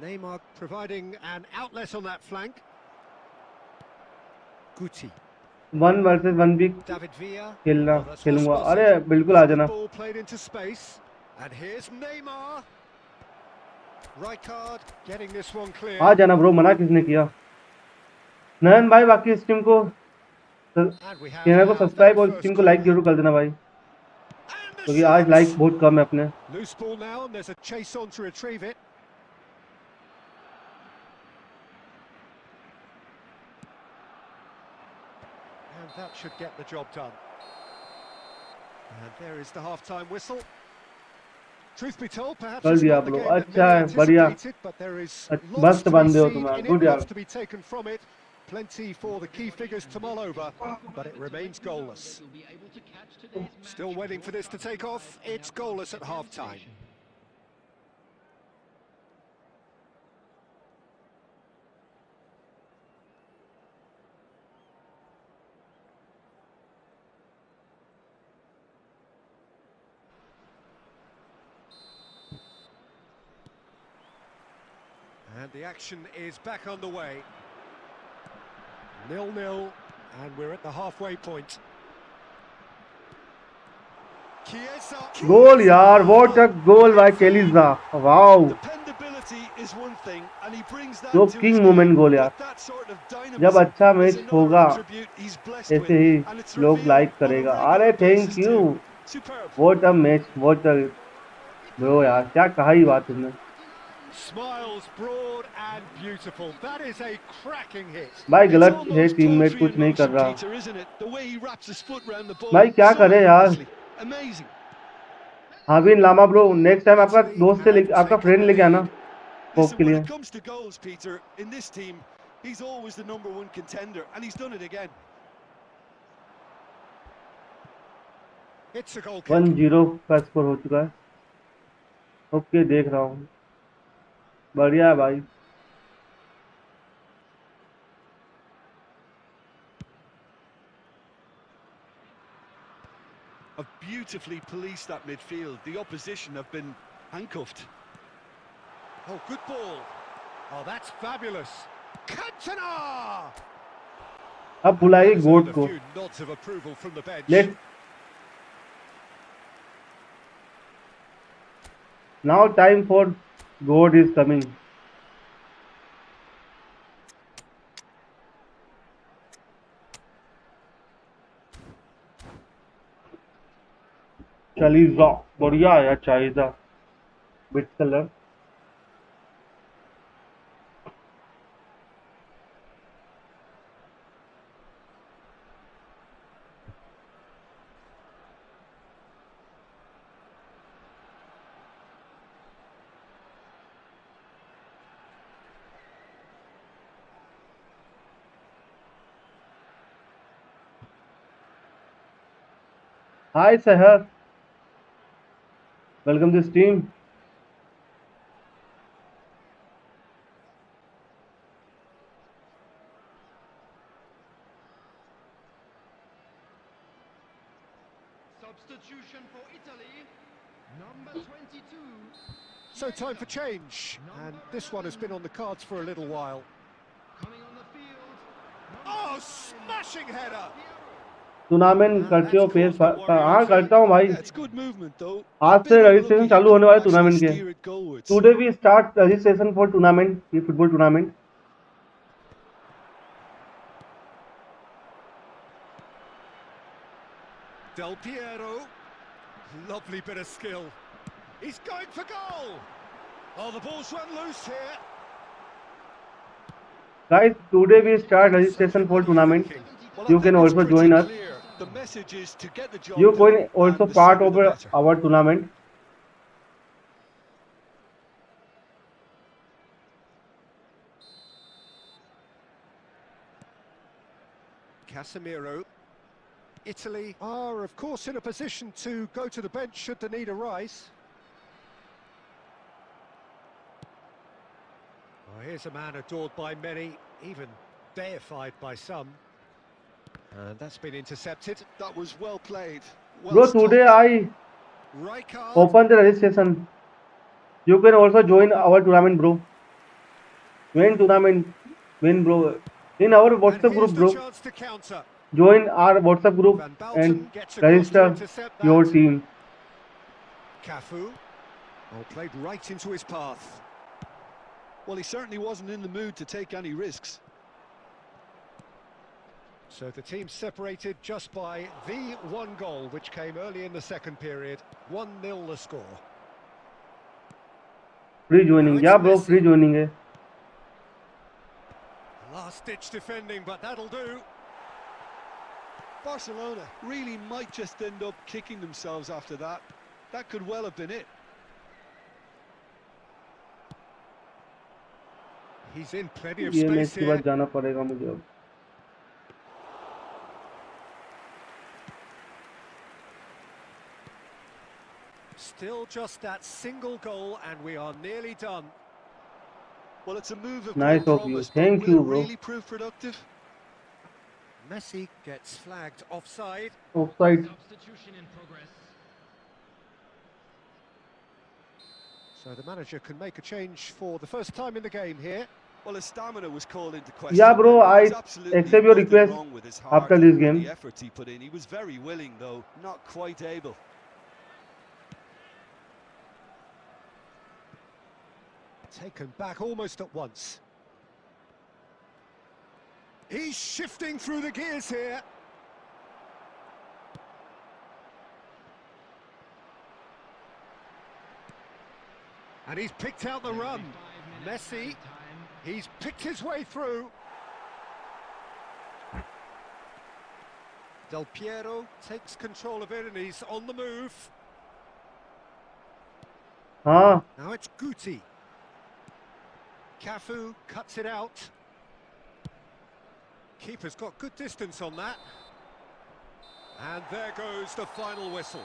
Neymar providing an outlet on that flank. Guti. 1 versus 1 भी David Villa. खेलना Well, that's well खेलूंगा spotted. अरे बिल्कुल आ Good जाना ball played into space. And here's Neymar. Rijkaard getting this one clear. आ जाना bro मना किसने किया नयन भाई बाकी इस टीम को And we have चैनल को our सब्सक्राइब very और इस first टीम को लाइक corner. जरूर कर देना भाई And the क्योंकि आज shot. लाइक बहुत कम है अपने Loose ball now, and there's a chase on to retrieve it. And that should get the job done. And there is the half-time whistle. Truth be told, perhaps कर it's दिया not the bro game that अच्छा many है बढ़िया anticipated, but there is lots मस्त to be बंदे हो seen तुम यार in it, गुड यार lots to be taken from it. Plenty for the key figures to mull over, but it remains goalless. Still waiting for this to take off. It's goalless at half-time. And the action is back underway. 0-0, and we're at the halfway point. Chiesa. Goal यार what a goal by केलिजा wow Dependability is one thing, and he brings that जो to his king game. Moment goal यार But that sort of जब dynamism अच्छा is match another होगा attribute he's blessed with, ऐसे ही and it's लोग like revealed on a करेगा regular अरे basis thank you too. Superb. What a match what a bro यार क्या कहा ही बात तुमने Smiles broad and beautiful. That is a cracking hit. भाई It's गलत है almost टीममेट poetry कुछ in नहीं कर motion, रहा Peter, isn't it? The way he wraps his foot round the ball भाई क्या so करे यार effortlessly. Amazing. हाँ भी लामा ब्रो नेक्स्ट टाइम आपका Italy दोस्त से have आपका taken फ्रेंड the लेके आना lead. कोक के Listen, when लिए it comes to goals, Peter, in this team, he's always the #1 contender, and he's done it again. It's a goal kick. 1-0 का score हो चुका है ओके देख रहा हूँ बढ़िया है भाई Have beautifully policed that midfield. The opposition have been handcuffed. Oh, good ball. Oh, that's fabulous. Katare! अब बुलाइए Has गोट earned a को few nods of approval from the bench. Let's now time for goat is coming चालीजा बढ़िया है यार चालीजा bit colour hi Sahar welcome to stream Substitution for Italy, number 22. So time for change. And this one has been on the cards for a little while. Coming on the field. Oh, smashing header! Tournament करते हो फिर हाँ करता हूँ भाई Yeah, it's good movement though. आज A से bit registration unlucky चालू he होने वाले couldn't टूर्नामेंट actually के steer it goalwards. Today we start registration for tournament ये football tournament Del Piero. Lovely bit of skill. He's going for goal! Oh, the ball's run loose here. guys today we start registration for tournament Well, I you can think it's also pretty join us clear. The message is to get the job you done, can also and the part sooner of the better. our tournament Casemiro. Italy are, of course, in a position to go to the bench should the need arise. Well, here's a man adored by many, even deified by some. And that's been intercepted. That was well played. Well Bro, stopped. today I Right card. opened the registration. You can also join our tournament, bro. Win tournament, win, bro. In our And WhatsApp here's group, the bro. chance to counter. Join our WhatsApp group Van and Balten gets across to register intercept your that. team. Cafu. Oh, played right into his path. Well, he certainly wasn't in the mood to take any risks. So the team separated just by the one goal, which came early in the second period. 1-0 the score. Free Now joining, it's yeah, bro. Messi. Free joining है. Last-ditch defending, but that'll do. Barcelona really might just end up kicking themselves after that. That could well have been it. He's in plenty of ये match space के बाद here. जाना पड़ेगा मुझे अब. Still just that single goal, and we are nearly done. Well, it's a move of Nice great of you. promise, Thank but will you, it bro. really prove productive? Messi gets flagged offside. Offside. Substitution in progress. So the manager can make a change for the first time in the game here. Well, his stamina was called into question. Yeah, bro. There was I absolutely accept your nothing request wrong with his heart after this or game. the efforts he put in. He was very willing, though not quite able. Taken back almost at once. He's shifting through the gears here. And he's picked out the run. Messi, he's picked his way through. Del Piero takes control of it and he's on the move. हाँ. Now it's Guti. Cafu cuts it out. Keeper's got good distance on that. And there goes the final whistle.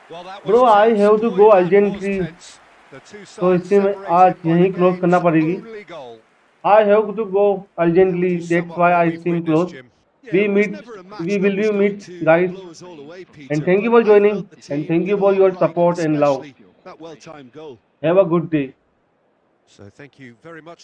Well, that was Bro, I tense. have to Boy, go that was urgently. tense. The two तो sides इससे मैं आज separated by यहीं the close करना game's पड़ेगी. only goal. I have to go urgently. Which is That's somewhat why what I we've seem witnessed, close. Jim. Yeah, We it was meet. never a match We that will was be going meet, to guys. blow us all away, Peter. And thank you but for I joining. felt the And team thank you did for a your lot right, support and love. especially that well-timed goal. Have a good day. So thank you very much.